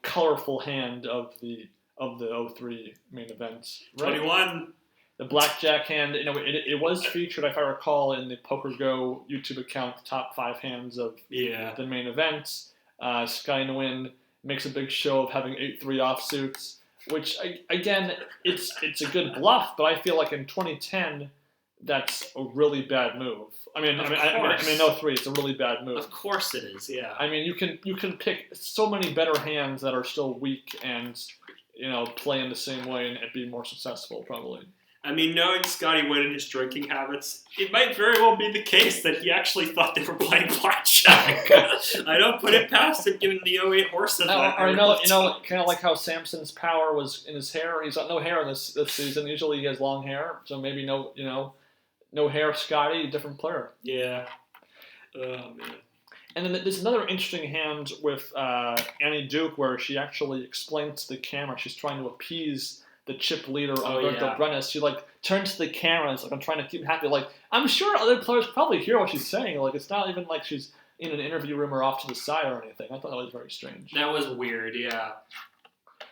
colorful hand of the 03 main events. Right? 21. The blackjack hand, it was featured, if I recall, in the Poker Go YouTube account, top 5 hands of the main events. Sky to win makes a big show of having 8-3 offsuits, which, again, it's a good bluff, but I feel like in 2010, that's a really bad move. I mean, no 3. It's a really bad move. Of course it is. Yeah. I mean, you can pick so many better hands that are still weak and play in the same way and be more successful probably. I mean, knowing Scotty Wood and his drinking habits, it might very well be the case that he actually thought they were playing blackjack. I don't put it past him given the 08 horse event. Kind of like how Samson's power was in his hair. He's got no hair this season. Usually he has long hair, so maybe no hair Scotty, different player. Yeah. Oh, man. And then there's another interesting hand with Annie Duke where she actually explains to the camera she's trying to appease the chip leader Doyle Brunson. She turns to the camera and is I'm trying to keep him happy. I'm sure other players probably hear what she's saying. It's not even like she's in an interview room or off to the side or anything. I thought that was very strange. That was weird, yeah.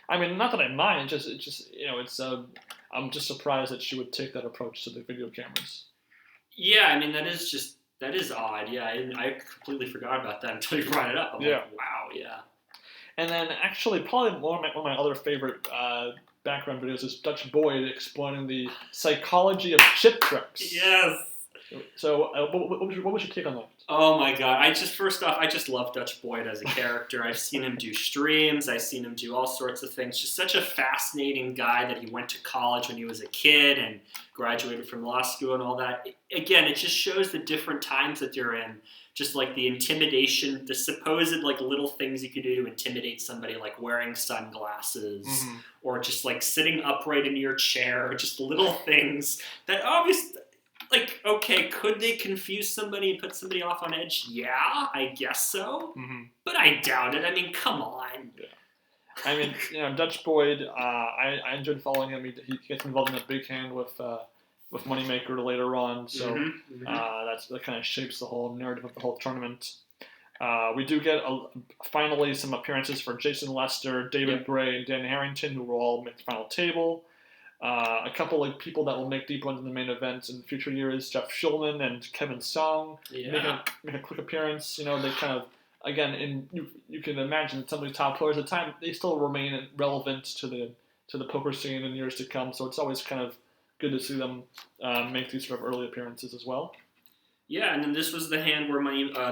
I mean, not that I mind. I'm just surprised that she would take that approach to the video cameras. Yeah, I mean that is odd. Yeah, I completely forgot about that until you brought it up. I'm like, wow, yeah. And then actually, probably one of my other favorite background videos is Dutch Boyd explaining the psychology of chip tricks. Yes. So, what was your take on that? Oh my god! I just love Dutch Boyd as a character. I've seen him do streams. I've seen him do all sorts of things. Just such a fascinating guy that he went to college when he was a kid and graduated from law school and all that. Again, it just shows the different times that you're in. Just the intimidation, the supposed little things you could do to intimidate somebody, like wearing sunglasses or just sitting upright in your chair, or just little things that obviously. Okay, could they confuse somebody and put somebody off on edge? Yeah, I guess so. Mm-hmm. But I doubt it. I mean, come on. Yeah. I mean, Dutch Boyd, I enjoyed following him. He gets involved in a big hand with Moneymaker later on. So that kind of shapes the whole narrative of the whole tournament. We do get finally some appearances for Jason Lester, David Gray, and Dan Harrington, who will all make the final table. A couple of people that will make deep runs in the main event in future years, Jeff Schulman and Kevin Song, make a quick appearance. They kind of, again, you can imagine some of the top players at the time, they still remain relevant to the poker scene in years to come, so it's always kind of good to see them make these sort of early appearances as well. Yeah, and then this was the hand where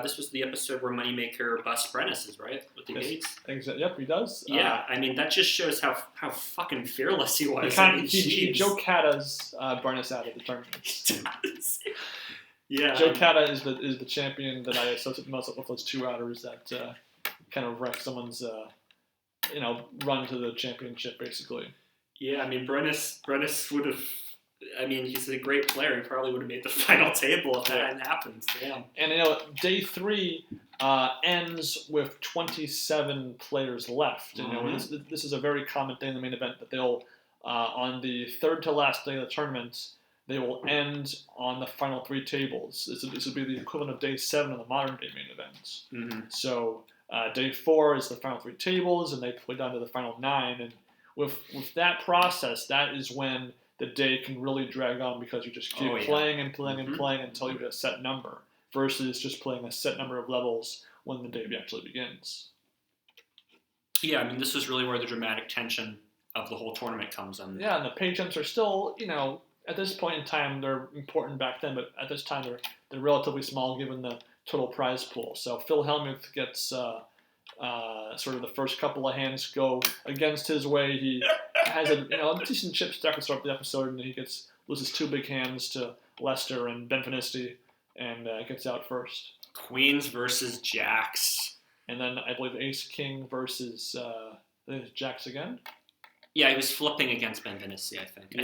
this was the episode where Moneymaker busts Prentice's, right? With the gates. Yep, he does. Yeah, I mean that just shows how fucking fearless he was. He Joe Cata's Barnes out of the tournament. Yeah, Joe Cata is the champion that I associate most with those 2-outers that kind of wreck someone's run to the championship basically. Yeah, I mean Brennis would have. I mean, he's a great player. He probably would have made the final table if that hadn't happened. Damn. And day 3 ends with 27 players left. This is a very common thing in the main event that they'll on the third to last day of the tournament they will end on the final 3 tables. This would be the equivalent of day 7 of the modern day main event. Mm-hmm. So day 4 is the final 3 tables, and they play down to the final 9. And with that process, that is when the day can really drag on because you just keep playing and playing and playing until you hit a set number versus just playing a set number of levels when the day actually begins. Yeah, I mean, this is really where the dramatic tension of the whole tournament comes in. Yeah, and the pay jumps are still, at this point in time, they're important back then, but at this time they're relatively small given the total prize pool. So Phil Hellmuth gets sort of the first couple of hands go against his way. He has a decent chip stack to start the episode, and he loses 2 big hands to Lester and Ben Finisti, and gets out first. Queens versus Jacks. And then I believe Ace King versus Jacks again. Yeah, he was flipping against Ben Finisti, I think. I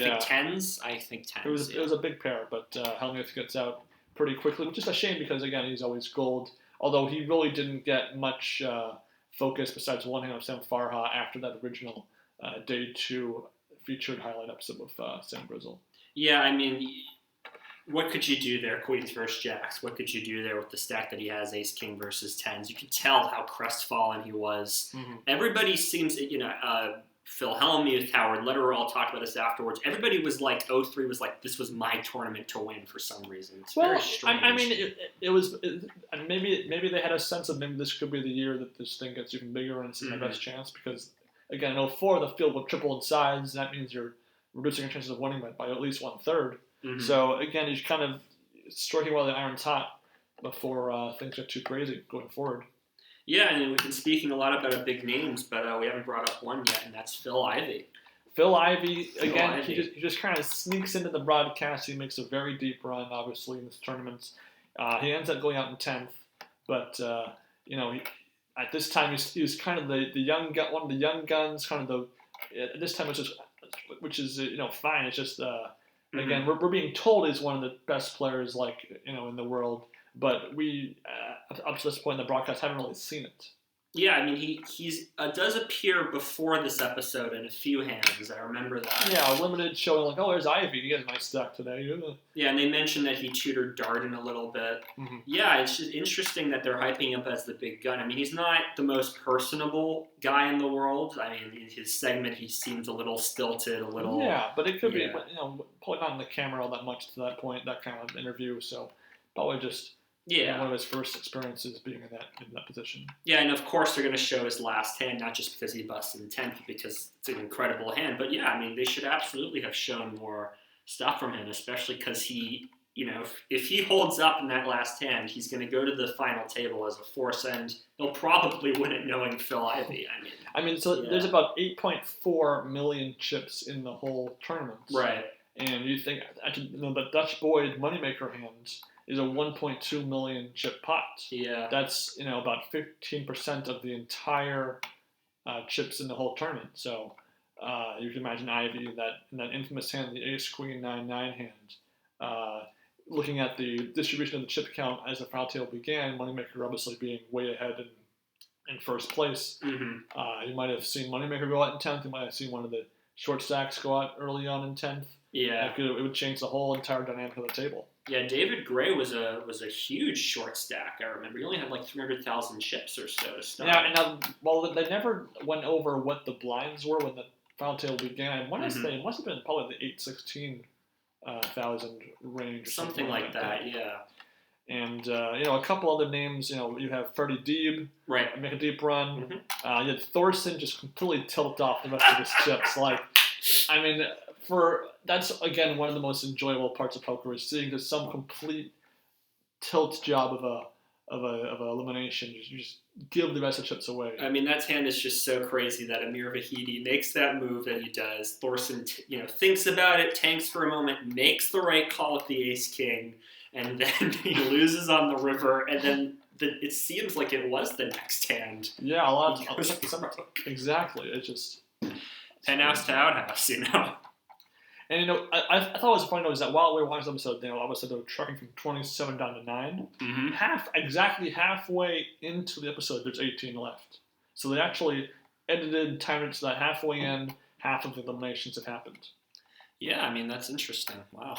think tens. It was a big pair, but Hellmuth gets out pretty quickly, which is a shame because, again, he's always gold. Although he really didn't get much focus besides one hand of Sam Farha after that original Day 2 featured highlight episode with Sam Grizzle. Yeah, I mean, what could you do there, Queens versus Jacks? What could you do there with the stack that he has, Ace King versus tens? You can tell how crestfallen he was. Mm-hmm. Everybody seems, Phil Hellmuth, Howard Lederer all talked about this afterwards. Everybody was like, 03 was like, this was my tournament to win for some reason. It's very strange. I mean, it was maybe they had a sense of maybe this could be the year that this thing gets even bigger and it's my best chance because, again, in 04, the field will triple in size. That means you're reducing your chances of winning by at least 1/3. So, again, you're kind of striking while the iron's hot before things get too crazy going forward. Yeah, and we've been speaking a lot about big names, but we haven't brought up one yet, and that's Phil Ivey. Phil Ivey, again, he just kind of sneaks into the broadcast. He makes a very deep run, obviously, in this tournament. He ends up going out in 10th, but, at this time, he was kind of one of the young guns, kind of at this time, which is fine. It's just, again, we're being told he's one of the best players, in the world. But we, up to this point in the broadcast, haven't really seen it. Yeah, I mean, he does appear before this episode in a few hands. I remember that. Yeah, a limited showing, there's Ivey. He got a nice stack today. Yeah, and they mentioned that he tutored Darden a little bit. Yeah, it's just interesting that they're hyping him up as the big gun. I mean, he's not the most personable guy in the world. I mean, in his segment, he seems a little stilted, a little... Yeah, but it could be, probably not on the camera all that much to that point, that kind of interview, so probably just... Yeah, one of his first experiences being in that position. Yeah, and of course they're going to show his last hand, not just because he busted in 10th, because it's an incredible hand. But yeah, I mean, they should absolutely have shown more stuff from him, especially because he, if he holds up in that last hand, he's going to go to the final table as a force, and he'll probably win it knowing Phil Ivey. There's about 8.4 million chips in the whole tournament. Right. And you think, the Dutch Boyd Moneymaker hand is a 1.2 million chip pot. Yeah. That's, about 15% of the entire chips in the whole tournament. So you can imagine Ivey, in that infamous hand, the ace, queen, 9-9 hand. Looking at the distribution of the chip count as the final table began, Moneymaker obviously being way ahead in first place. You might have seen Moneymaker go out in 10th. You might have seen one of the short stacks go out early on in 10th. Yeah. It would change the whole entire dynamic of the table. Yeah, David Gray was a huge short stack. I remember he only had 300,000 chips or so to start. Yeah, and they never went over what the blinds were when the final table began. I want to say it must have been probably the 816,000 range, or something like that. Yeah. And a couple other names. You have Freddie Deeb, right, make a deep run. You had Thorson just completely tilt off the rest of his chips. That's again one of the most enjoyable parts of poker is seeing just some complete tilt job of a elimination. You just give the rest of the chips away. I mean, that hand is just so crazy that Amir Vahedi makes that move that he does. Thorson, thinks about it, tanks for a moment, makes the right call with the ace king, and then he loses on the river, and then it seems like it was the next hand. Yeah, a lot. Exactly. It's just penthouse to outhouse, And I thought it was funny is that while we were watching this episode, obviously they were trucking from 27 down to 9. Exactly halfway into the episode, there's 18 left. So they actually edited, timed it so that halfway in, half of the eliminations have happened. Yeah, I mean that's interesting. Wow.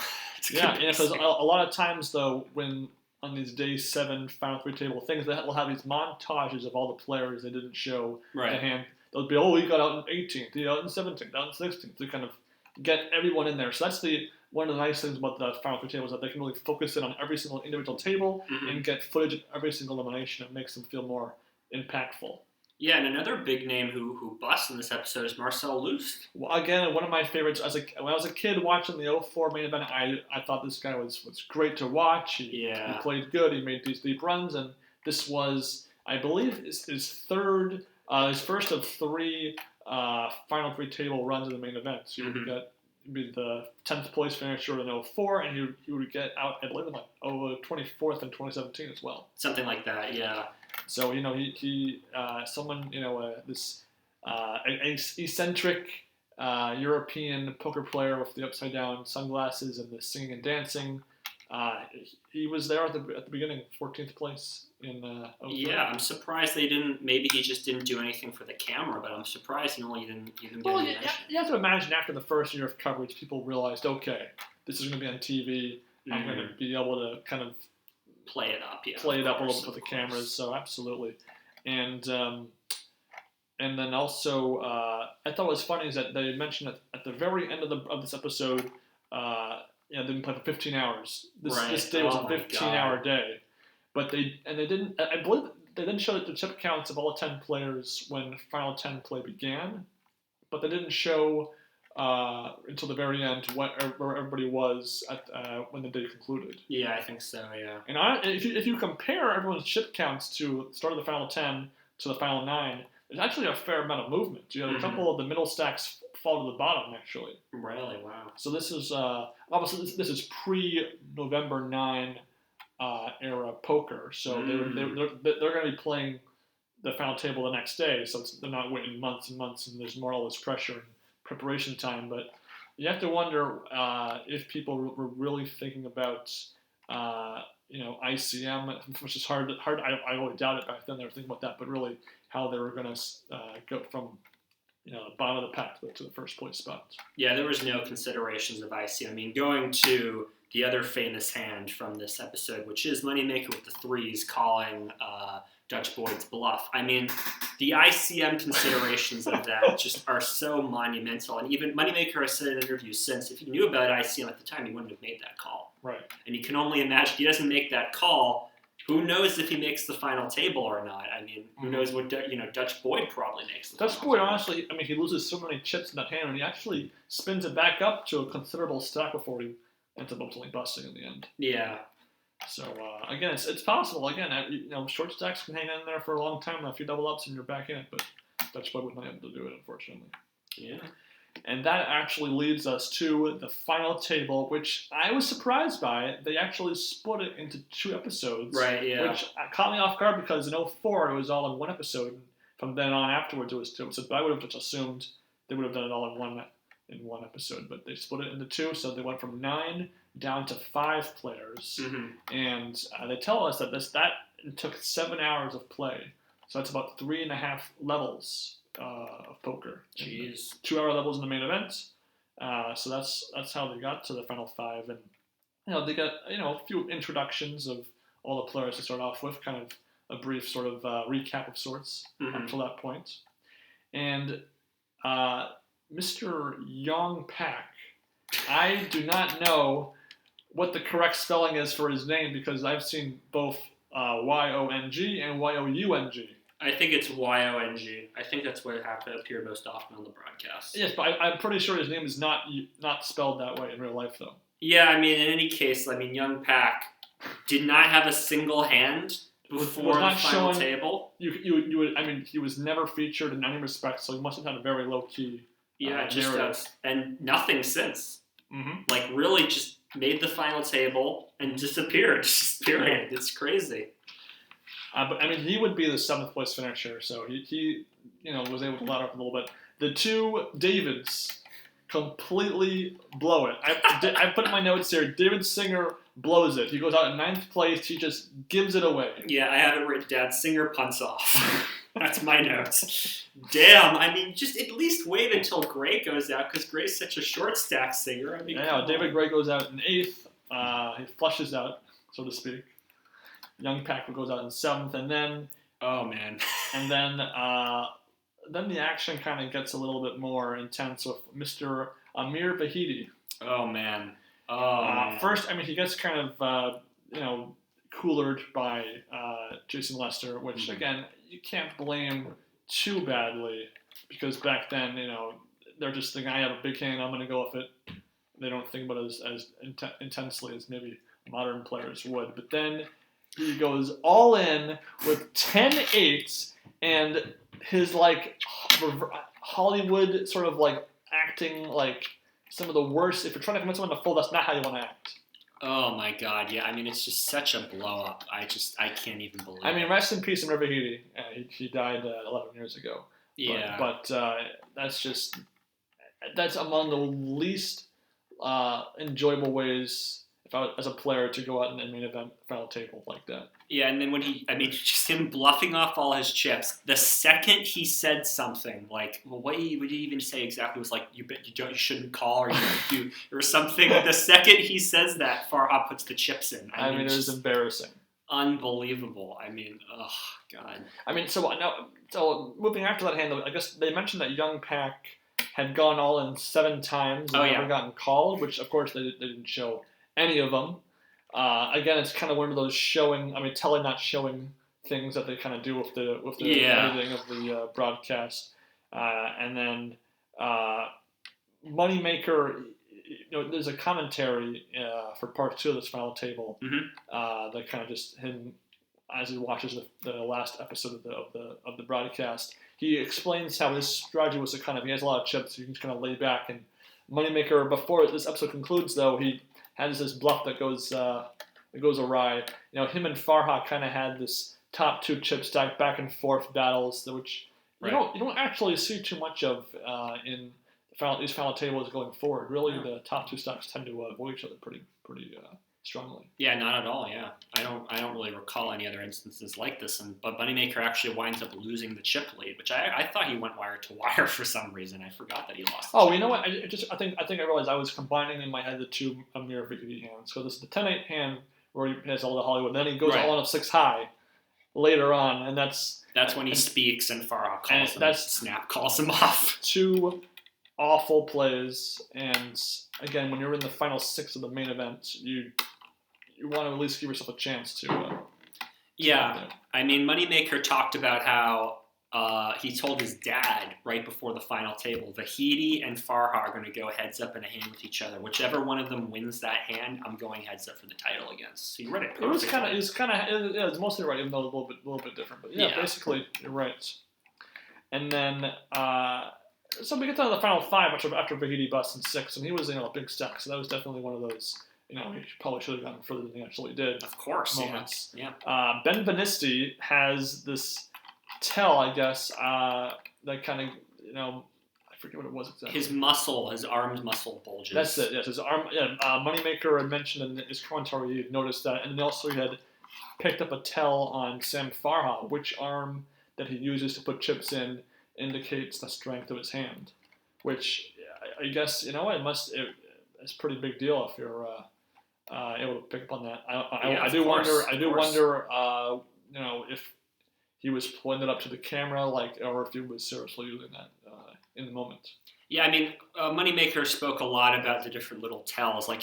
Because a lot of times though, when on these day 7 final 3 table things, they'll have these montages of all the players they didn't show the hand. They'll be, he got out in 18th, he got out in 17th, out in 16th, to kind of get everyone in there. So that's one of the nice things about the final 3 tables, that they can really focus in on every single individual table and get footage of every single elimination. It makes them feel more impactful. Yeah, and another big name who busts in this episode is Marcel Lewis. Well, again, one of my favorites. When I was a kid watching the 04 main event, I thought this guy was great to watch. He played good. He made these deep runs, and this was, I believe, his first of 3 final 3 table runs in the main event. So you would be the 10th place finisher in 04, and you would get out, I believe, in 24th in 2017 as well. Something like that, yeah. So, this eccentric European poker player with the upside down sunglasses and the singing and dancing, he was there at the beginning, 14th place in 03. Yeah, I'm surprised maybe he just didn't do anything for the camera, but I'm surprised he didn't get any mention. You have to imagine after the first year of coverage, people realized, okay, this is going to be on TV. I'm going to be able to kind of play it up, a little bit with the cameras. So absolutely, and And then also, I thought what was funny is that they mentioned that at the very end of this episode, they didn't play for 15 hours. This day was a 15-hour day, but they didn't. I believe they didn't show the chip counts of all 10 players when Final 10 play began, but they didn't show until the very end where everybody was at when the day concluded. Yeah, I think so. Yeah. And if you compare everyone's chip counts to the start of the Final 10 to the Final 9, there's actually a fair amount of movement. You have a couple of the middle stacks fall to the bottom, actually. Really? Wow. So this is obviously this is pre-November 9 era poker. So they're going to be playing the final table the next day. So they're not waiting months and months, and there's more all this pressure and preparation time. But you have to wonder if people were really thinking about ICM, which is hard. I really doubt it back then. They were thinking about that, but really how they were going to go from the bottom of the pack to the first place spot. Yeah, there was no considerations of ICM. I mean, going to the other famous hand from this episode, which is Moneymaker with the threes calling Dutch Boyd's bluff. I mean, the ICM considerations of that just are so monumental. And even Moneymaker has said in interviews since, if he knew about ICM at the time, he wouldn't have made that call. Right. And you can only imagine, he doesn't make that call. Who knows if he makes the final table or not? I mean, who knows what Dutch Boyd probably makes the Dutch final Boyd, table. honestly, I mean, he loses so many chips in that hand, and he actually spins it back up to a considerable stack before he ends up ultimately busting in the end. Yeah. So, again, it's possible. Again, short stacks can hang in there for a long time. A few double ups and you're back in it, but Dutch Boyd was not able to do it, unfortunately. Yeah. And that actually leads us to the final table, which I was surprised by. They actually split it into 2 episodes. Right, yeah. Which caught me off guard because in 2004 it was all in 1 episode. From then on afterwards it was 2 episodes. But I would have just assumed they would have done it all in one episode. But they split it into 2, so they went from 9 down to 5 players. Mm-hmm. And they tell us that that took 7 hours of play. So that's about 3.5 levels of poker. Jeez. 2-hour levels in the main event. So that's how they got to the final 5. And they got a few introductions of all the players to start off with, kind of a brief sort of recap of sorts up to that point. And Mr. Yong Pak, I do not know what the correct spelling is for his name because I've seen both Y-O-N-G and Y-O-U-N-G. I think it's Y-O-N-G. I think that's what appeared most often on the broadcast. Yes, but I'm pretty sure his name is not spelled that way in real life, though. Yeah, I mean, in any case, Young Pak did not have a single hand before the final table. You would. I mean, he was never featured in any respect, so he must have had a very low key. Yeah, and nothing since. Mm-hmm. Really, just made the final table and disappeared. Period. It's crazy. But I mean, he would be the 7th place finisher, so he was able to ladder up a little bit. The 2 Davids completely blow it. I put in my notes here. David Singer blows it. He goes out in 9th place. He just gives it away. Yeah, I have it written down. Singer punts off. That's my notes. Damn. I mean, just at least wait until Gray goes out because Gray's such a short stack singer. I mean, David Gray goes out in 8th. He flushes out, so to speak. Young Pak goes out in 7th, and then then the action kind of gets a little bit more intense with Mr. Amir Vahedi. Oh man! First, I mean, he gets kind of coolered by Jason Lester, which again you can't blame too badly because back then they're just thinking I have a big hand, I'm going to go with it. They don't think about it as intensely as maybe modern players would, but then he goes all in with 10-8s and his Hollywood sort of acting like some of the worst. If you're trying to convince someone to fold, that's not how you want to act. Oh my God, yeah. I mean, it's just such a blow up. I can't even believe it. I mean, rest in peace, Amir Vahedi. He died 11 years ago. Yeah. But that's among the least enjoyable ways as a player to go out in the main event final table like that. Yeah, and then just him bluffing off all his chips. The second he said something what would you even say exactly? It was you shouldn't call or something. The second he says that, Far Up puts the chips in. I mean, it was embarrassing. unbelievable. I mean, oh god. I mean, so moving after that hand, I guess they mentioned that Young Pack had gone all in 7 times and never gotten called, which of course they didn't show any of them. Again, it's kind of one of those telling not showing things that they kind of do with the editing of the broadcast. And then Moneymaker, there's a commentary for part 2 of this final table that kind of just him as he watches the last episode of the broadcast. He explains how his strategy was he has a lot of chips, so he can just kind of lay back. And Moneymaker, before this episode concludes, though, he has this bluff that goes awry. Him and Farha kind of had this top 2 chip stack back and forth battles, which you don't actually see too much of in these final tables going forward. Really, the top 2 stocks tend to avoid each other pretty strongly. Yeah, not at all. Yeah, I don't really recall any other instances like this. But Moneymaker actually winds up losing the chip lead, which I thought he went wire to wire for some reason. I forgot that he lost. Oh, you know what? I think I realized I was combining in my head the 2 Amir Vahedi hands. So this is the 10-8 hand where he has all the Hollywood. Then he goes all in of 6 high later on, and that's when he speaks and Farah calls him. Snap calls him off. 2 awful plays, and again, when you're in the final 6 of the main event, you want to at least give yourself a chance to. Yeah, I mean, Moneymaker talked about how he told his dad right before the final table, Vahedi and Farha are going to go heads up in a hand with each other. Whichever one of them wins that hand, I'm going heads up for the title against. So you read it perfectly. It was mostly right, even though a little bit different. But yeah, basically, you're right. And then. So we get to the final 5 after Vahedi busts in 6, and he was a big stack. So that was definitely one of those. He probably should have gone further than he actually did. Of course, moments. Yeah. Ben Venisti has this tell, I guess, that kind of I forget what it was exactly. His arm's muscle bulges. That's it. Yes, his arm. Yeah, Moneymaker had mentioned in his commentary he had noticed that, and also he had picked up a tell on Sam Farha, which arm that he uses to put chips in indicates the strength of his hand, which I guess it's a pretty big deal if you're able to pick up on that. I do wonder if he was pulling it up to the camera or if he was seriously using that in the moment. Yeah, I mean, Moneymaker spoke a lot about the different little tells, in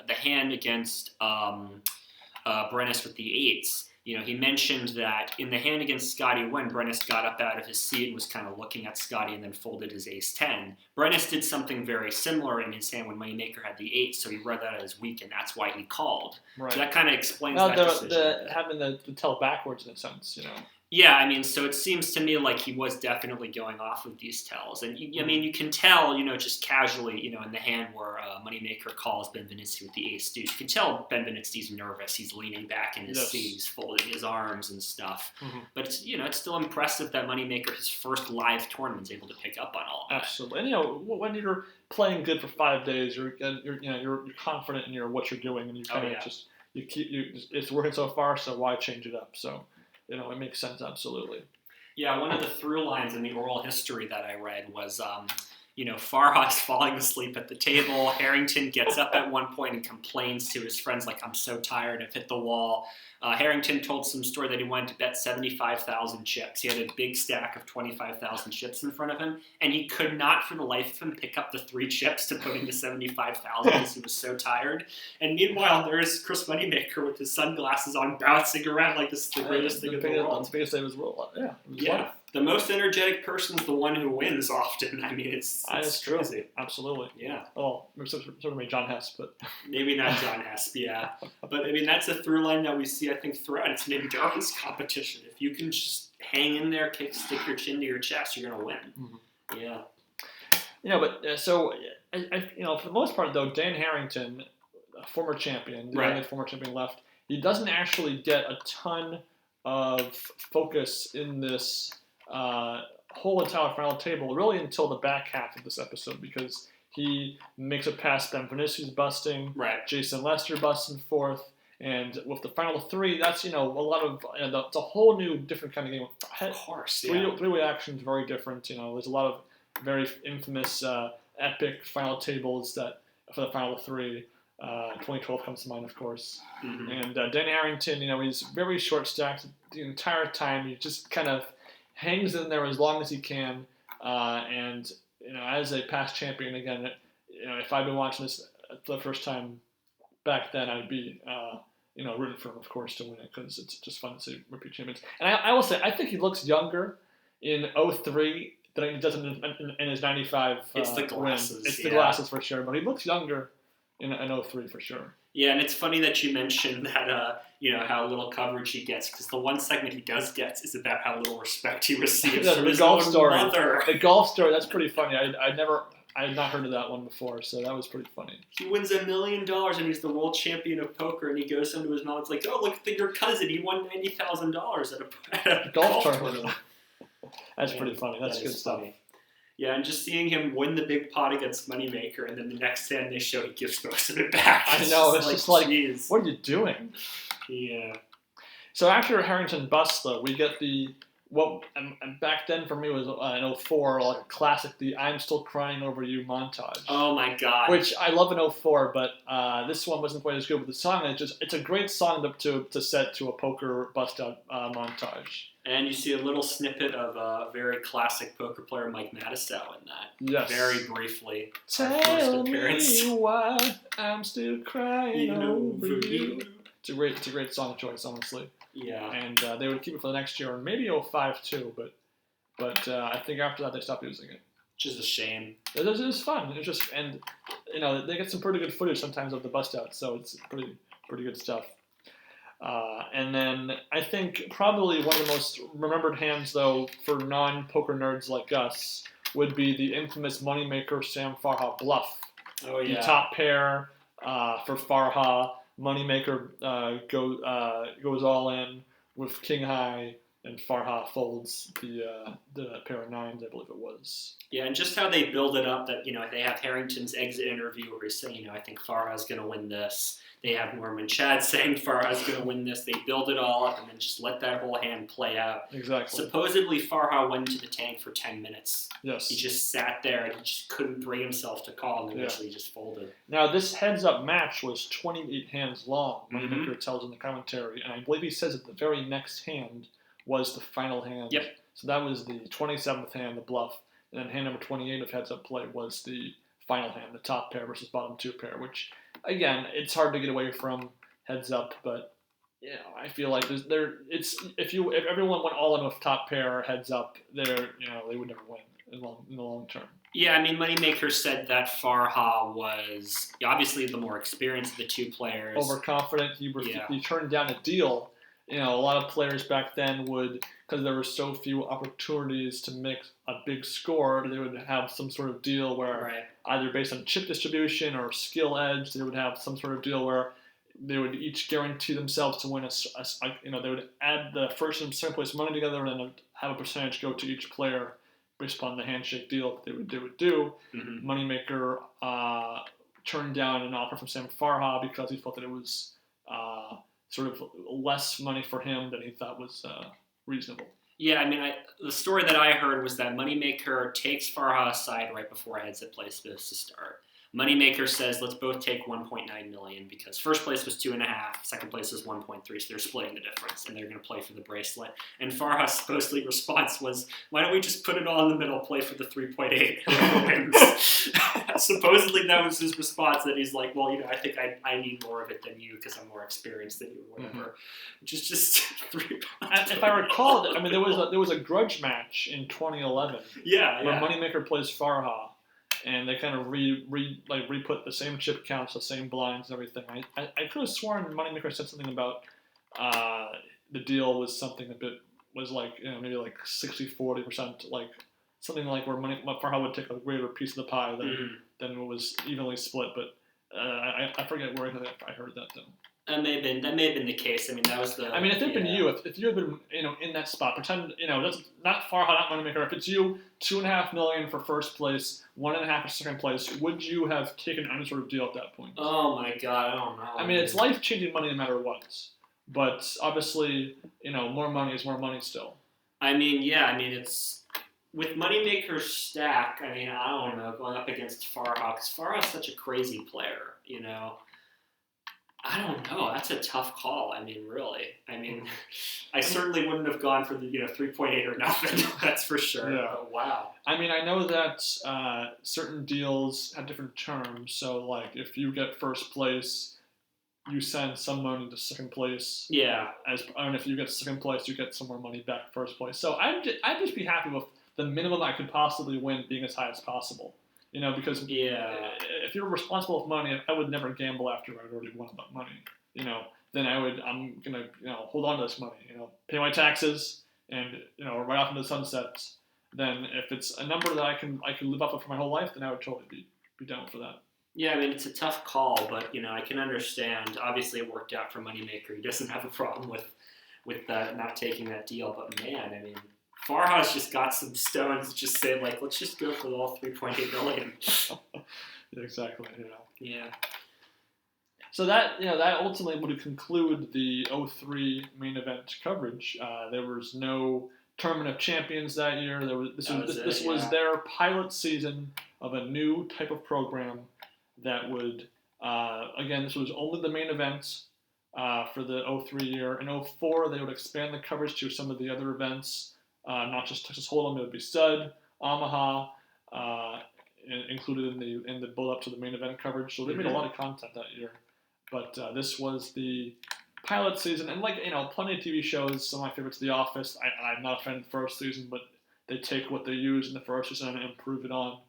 the hand against Brennis with the 8s. He mentioned that in the hand against Scotty, when Brennis got up out of his seat and was kind of looking at Scotty and then folded his ace-10, Brennis did something very similar in his hand when Moneymaker had the 8, so he read that as weak, and that's why he called. Right. So that kind of explains that decision. Having the tell backwards in a sense, Yeah, I mean, so it seems to me like he was definitely going off of these tells. And, I mean, you can tell, just casually, in the hand where Moneymaker calls Ben Venisti with the ace deuce. You can tell Ben Venisti's nervous. He's leaning back in his seat. He's folding his arms and stuff. Mm-hmm. But, it's still impressive that Moneymaker, his first live tournament, is able to pick up on all of that. Absolutely. And, when you're playing good for 5 days, you're confident in what you're doing, and you kind of it's working so far, so why change it up? So... it makes sense, absolutely. Yeah, one of the through lines in the oral history that I read was, Farha's falling asleep at the table. Harrington gets up at one point and complains to his friends, I'm so tired, I've hit the wall. Harrington told some story that he wanted to bet 75,000 chips. He had a big stack of 25,000 chips in front of him, and he could not, for the life of him, pick up the 3 chips to put into 75,000 because he was so tired. And meanwhile, there's Chris Moneymaker with his sunglasses on, bouncing around like this is the greatest thing in the world. The biggest thing in his world. Yeah. The most energetic person is the one who wins often. I mean, it's true. Crazy. Absolutely. Yeah. Oh, sort of John Hess, but... Maybe not John Hess, yeah. But, I mean, that's a through line that we see, I think, throughout. It's maybe endurance competition. If you can just hang in there, stick your chin to your chest, you're going to win. Mm-hmm. Yeah. So, for the most part, though, Dan Harrington, a former champion, the only former champion left, he doesn't actually get a ton of focus in this... whole entire final table really until the back half of this episode, because he makes it past Ben Venisti's busting, Jason Lester busting fourth, and with the final 3, that's a lot of it's a whole new different kind of game. Of course, three-way actions very different. There's a lot of very infamous epic final tables that for the final 3. 2012 comes to mind, of course. Mm-hmm. And Dan Harrington, he's very short-stacked the entire time. He just kind of hangs in there as long as he can. And as a past champion, again, if I'd been watching this for the first time back then, I'd be, rooting for him, of course, to win it because it's just fun to see repeat champions. And I will say, I think he looks younger in 03 than he does in his 95 It's the glasses. Win. It's the glasses for sure, but he looks younger in 03 for sure. Yeah, and it's funny that you mentioned that, how little coverage he gets, because the one segment he does get is about how little respect he receives from his own mother. The golf story, that's pretty funny. I had not heard of that one before, so that was pretty funny. He wins $1 million, and he's the world champion of poker, and he goes home to his mom. It's like, oh, look at your cousin. He won $90,000 at a golf tournament. That's pretty funny. That's good stuff. Funny. Yeah, and just seeing him win the big pot against Moneymaker, and then the next hand they show he gives most of it back. I know, it's just like, what are you doing? Yeah. So after Harrington busts, though, we get and back then for me was in 04, like a classic, the I'm Still Crying Over You montage. Oh my God. Which I love in 04, but this one wasn't quite as good. But the song, it's a great song to set to a poker bust-out montage. And you see a little snippet of a very classic poker player, Mike Matusow, in that. Yes. Very briefly. Tell me why I'm still crying over you. It's a great song choice, honestly. Yeah. And they would keep it for the next year, and maybe 05 too, but I think after that they stopped using it. Which is a shame. It was fun. It was just, and they get some pretty good footage sometimes of the bust out, so it's pretty good stuff. And then I think probably one of the most remembered hands, though, for non-poker nerds like us, would be the infamous Moneymaker Sam Farha Bluff. Oh, yeah. The top pair for Farha. Moneymaker goes all in with King High, and Farha folds the pair of nines, I believe it was. Yeah, and just how they build it up that, they have Harrington's exit interview where he's saying, I think Farha's going to win this. They have Norman Chad saying Farha's going to win this. They build it all up and then just let that whole hand play out. Exactly. Supposedly, Farha went into the tank for 10 minutes. Yes. He just sat there and he just couldn't bring himself to call, and eventually he just folded. Now, this heads-up match was 28 hands long, Mm-hmm. Moneymaker tells in the commentary, and I believe he says that the very next hand was the final hand. Yep. So that was the 27th hand, the bluff, and then hand number 28 of heads-up play was the final hand, the top pair versus bottom two pair, which, again, it's hard to get away from heads-up, but I feel like if everyone went all in with top pair or heads-up, they would never win in the long term. Yeah, Moneymaker said that Farha was obviously the more experienced of the two players. Overconfident. He turned down a deal. A lot of players back then would, because there were so few opportunities to make a big score, they would have some sort of deal where either based on chip distribution or skill edge, they would have some sort of deal where they would each guarantee themselves to win they would add the first and second place money together and then have a percentage go to each player based upon the handshake deal that they would do. Mm-hmm. Moneymaker turned down an offer from Sam Farha because he felt that it was sort of less money for him than he thought was reasonable. Yeah, the story that I heard was that Moneymaker takes Farha aside right before heads-up play is supposed to start. Moneymaker says, let's both take $1.9 million because first place was 2.5, second place was 1.3, so they're splitting the difference, and they're going to play for the bracelet. And Farha's supposedly response was, why don't we just put it all in the middle, play for the 3.8, and wins. Supposedly that was his response, that he's like, well, I think I need more of it than you because I'm more experienced than you or whatever. Mm-hmm. Which is just 3 points. If I recall, there was a grudge match in 2011 where Moneymaker plays Farha. And they kind of re-put the same chip counts, the same blinds, and everything. I could have sworn Moneymaker said something about the deal was something was like maybe like 60-40%, like something like where Farha would take a greater piece of the pie than it was evenly split. But I forget where I heard that though. That may have been the case. That was the. If it had been you, if you had been in that spot, pretend that's not Farha, not Moneymaker. If it's you, $2.5 million for first place, 1.5 for second place, would you have taken any sort of deal at that point? Oh my God, I don't know. It's life-changing money no matter what. But obviously, more money is more money still. It's with Moneymaker's stack. I don't know, going up against Farha, because Farha's such a crazy player. I don't know. That's a tough call. I mean, really. I mean, I certainly wouldn't have gone for the 3.8 or nothing. That's for sure. Yeah. But wow. I mean, I know that certain deals have different terms. So, like, if you get first place, you send some money to second place. Yeah. And if you get second place, you get some more money back first place. So I'd just be happy with the minimum I could possibly win being as high as possible. Because if you're responsible with money, I would never gamble after I'd already won that money. Then I'm gonna hold on to this money. Pay my taxes and right off into the sunset. Then if it's a number that I can live up with for my whole life, then I would totally be down for that. Yeah, I mean, it's a tough call, but I can understand. Obviously, it worked out for Moneymaker. He doesn't have a problem with not taking that deal. But man, I mean, Farhad's just got some stones to just say, like, let's just go for all $3.8 million. Exactly. Yeah. So that that ultimately would conclude the 03 main event coverage. There was no Tournament of Champions that year. This was their pilot season of a new type of program that would again, this was only the main events for the 03 year. In 04, they would expand the coverage to some of the other events. Not just Texas Hold'em, it would be Stud, Omaha, included in the build up to the main event coverage. So they made a lot of content that year. But this was the pilot season, and plenty of TV shows. Some of my favorites, The Office. I'm not a fan of the first season, but they take what they use in the first season and improve it on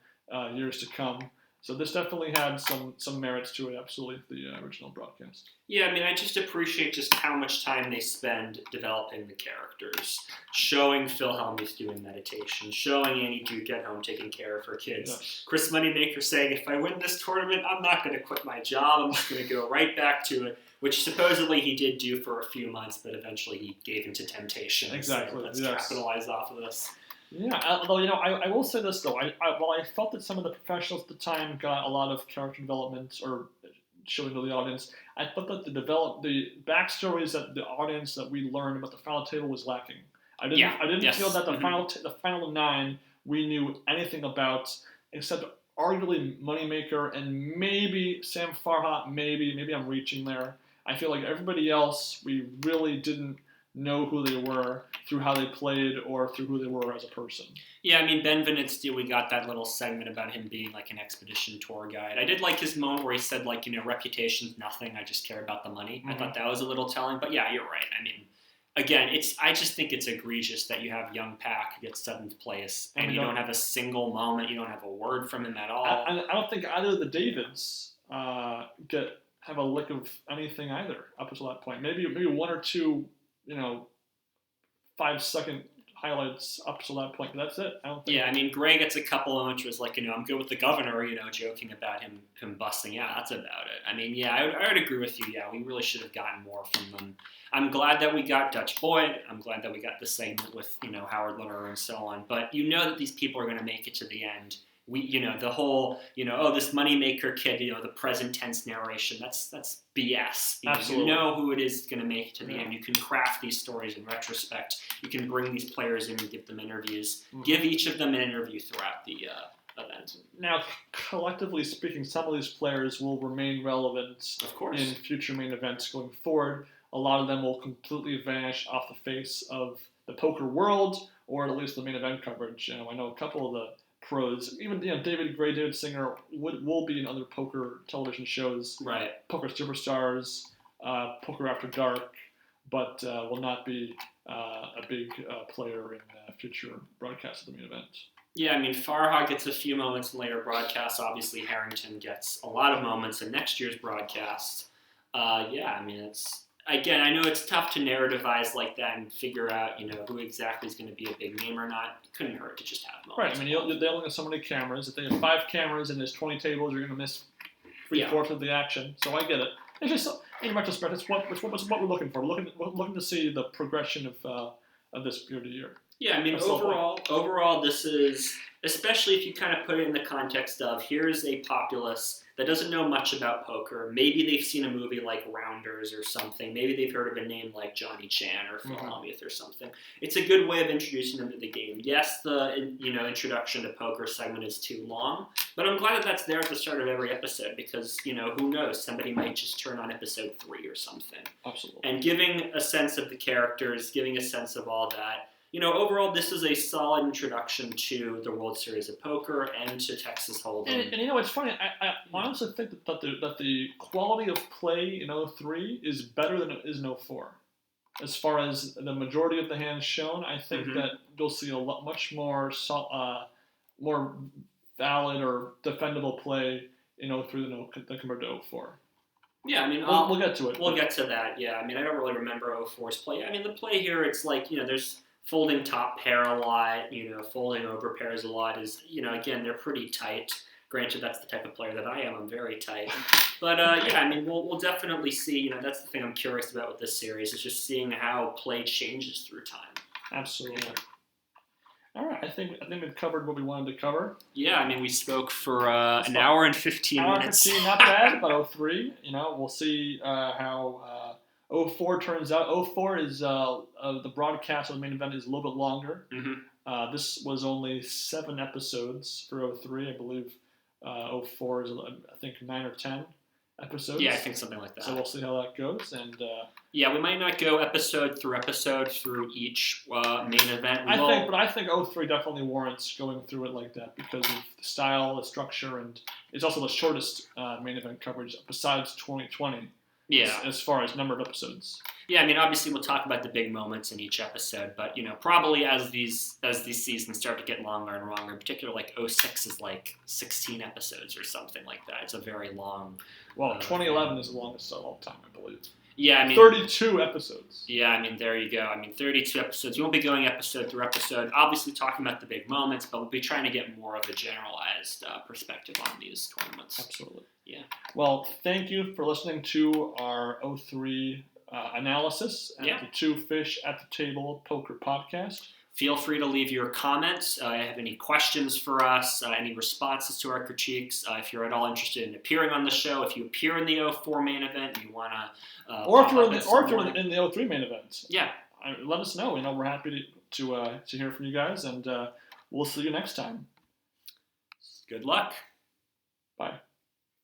years to come. So this definitely had some merits to it, absolutely, the original broadcast. Yeah, I mean, I just appreciate just how much time they spend developing the characters, showing Phil Hellmuth doing meditation, showing Annie Duke at home taking care of her kids. Yes. Chris Moneymaker saying, if I win this tournament, I'm not going to quit my job. I'm just going to go right back to it, which supposedly he did do for a few months, but eventually he gave into temptation. Exactly. So let's capitalize off of this. Yeah, although I will say this though, while I felt that some of the professionals at the time got a lot of character development or showing to the audience, I thought that the backstories that the audience that we learned about the final table was lacking. I didn't feel that the final 9 we knew anything about except arguably Moneymaker and maybe Sam Farhat. Maybe I'm reaching there. I feel like everybody else we really didn't know who they were through how they played or through who they were as a person. Yeah, I mean, Ben Venitz, we got that little segment about him being like an expedition tour guide. I did like his moment where he said, like, reputation's nothing, I just care about the money. Mm-hmm. I thought that was a little telling, but yeah, you're right. I mean, again, I just think it's egregious that you have young Pac get 7th place and you don't have a single moment, you don't have a word from him at all. I don't think either of the Davids have a lick of anything either up until that point. Maybe one or two 5-second highlights up to that point, but that's it. I mean, Gray gets a couple of which was like, I'm good with the governor, joking about him busting out. That's about it. I mean, yeah, I would agree with you. Yeah, we really should have gotten more from them. I'm glad that we got Dutch Boyd. I'm glad that we got the segment with, Howard Lerner and so on. But that these people are going to make it to the end. We, the whole, this Moneymaker kid, the present tense narration, that's BS. Absolutely. You know who it is going to make it to the end. You can craft these stories in retrospect. You can bring these players in and give them interviews. Mm-hmm. Give each of them an interview throughout the event. Now, collectively speaking, some of these players will remain relevant of course in future main events going forward. A lot of them will completely vanish off the face of the poker world, or at least the main event coverage. I know a couple of the pros, even David Gray, David Singer will be in other poker television shows, right? Poker Superstars, Poker After Dark, but will not be a big player in future broadcasts of the main event. Yeah, I mean, Farhad gets a few moments in later broadcasts. Obviously, Harrington gets a lot of moments in next year's broadcast. I mean, it's... Again, I know it's tough to narrativize like that and figure out, who exactly is going to be a big name or not. It couldn't hurt to just have moments. Right. I mean, they only have so many cameras. If they have 5 cameras and there's 20 tables, you're going to miss 3/4 of the action. So I get it. It's just, in retrospect, it's what we're looking for. We're looking to see the progression of this year to year. Yeah, I mean, overall, this is, especially if you kind of put it in the context of, here's a populace that doesn't know much about poker. Maybe they've seen a movie like Rounders or something. Maybe they've heard of a name like Johnny Chan or Phil Hellmuth or something. It's a good way of introducing them to the game. Yes, the introduction to poker segment is too long, but I'm glad that that's there at the start of every episode because, who knows? Somebody might just turn on episode 3 or something. Absolutely. And giving a sense of the characters, giving a sense of all that. Overall, this is a solid introduction to the World Series of Poker and to Texas Hold'em. And it's funny. I honestly think that the quality of play in 03 is better than it is in 04. As far as the majority of the hands shown, I think that you'll see a lot much more more valid or defendable play in 03 than compared to 04. Yeah, I mean, we'll get to it. We'll get to that. Yeah, I mean, I don't really remember 04's play. I mean, the play here, it's like there's folding top pair a lot, folding over pairs a lot is, again, they're pretty tight. Granted, that's the type of player that I am. I'm very tight. But, yeah, I mean, we'll definitely see. That's the thing I'm curious about with this series is just seeing how play changes through time. Absolutely. All right, I think we've covered what we wanted to cover. Yeah, I mean, we spoke for an hour and 15 minutes. 15, not bad, but 03, we'll see how 04 turns out. 04 is the broadcast of the main event is a little bit longer. Mm-hmm. This was only 7 episodes for 03. I believe 04 is, I think, 9 or 10 episodes. Yeah, I think something like that. So we'll see how that goes. And yeah, we might not go episode through each main event. I think 03 definitely warrants going through it like that because of the style, the structure, and it's also the shortest main event coverage besides 2020. Yeah. As far as number of episodes. Yeah, I mean, obviously we'll talk about the big moments in each episode, but probably as these seasons start to get longer and longer, in particular, like 06 is like 16 episodes or something like that. It's a very long. Well, 2011 is the longest of all time, I believe. Yeah, I mean 32 episodes. Yeah, I mean there you go. I mean 32 episodes. We won't be going episode through episode, obviously talking about the big moments, but we'll be trying to get more of a generalized perspective on these tournaments. Absolutely. Yeah. Well, thank you for listening to our 03 analysis at the Two Fish at the Table Poker Podcast. Feel free to leave your comments. Have any questions for us, any responses to our critiques. If you're at all interested in appearing on the show, if you appear in the 04 main event and you want to... or if you're in the 03 main event. Yeah. Let us know. We're happy to hear from you guys, and we'll see you next time. Good luck. Bye.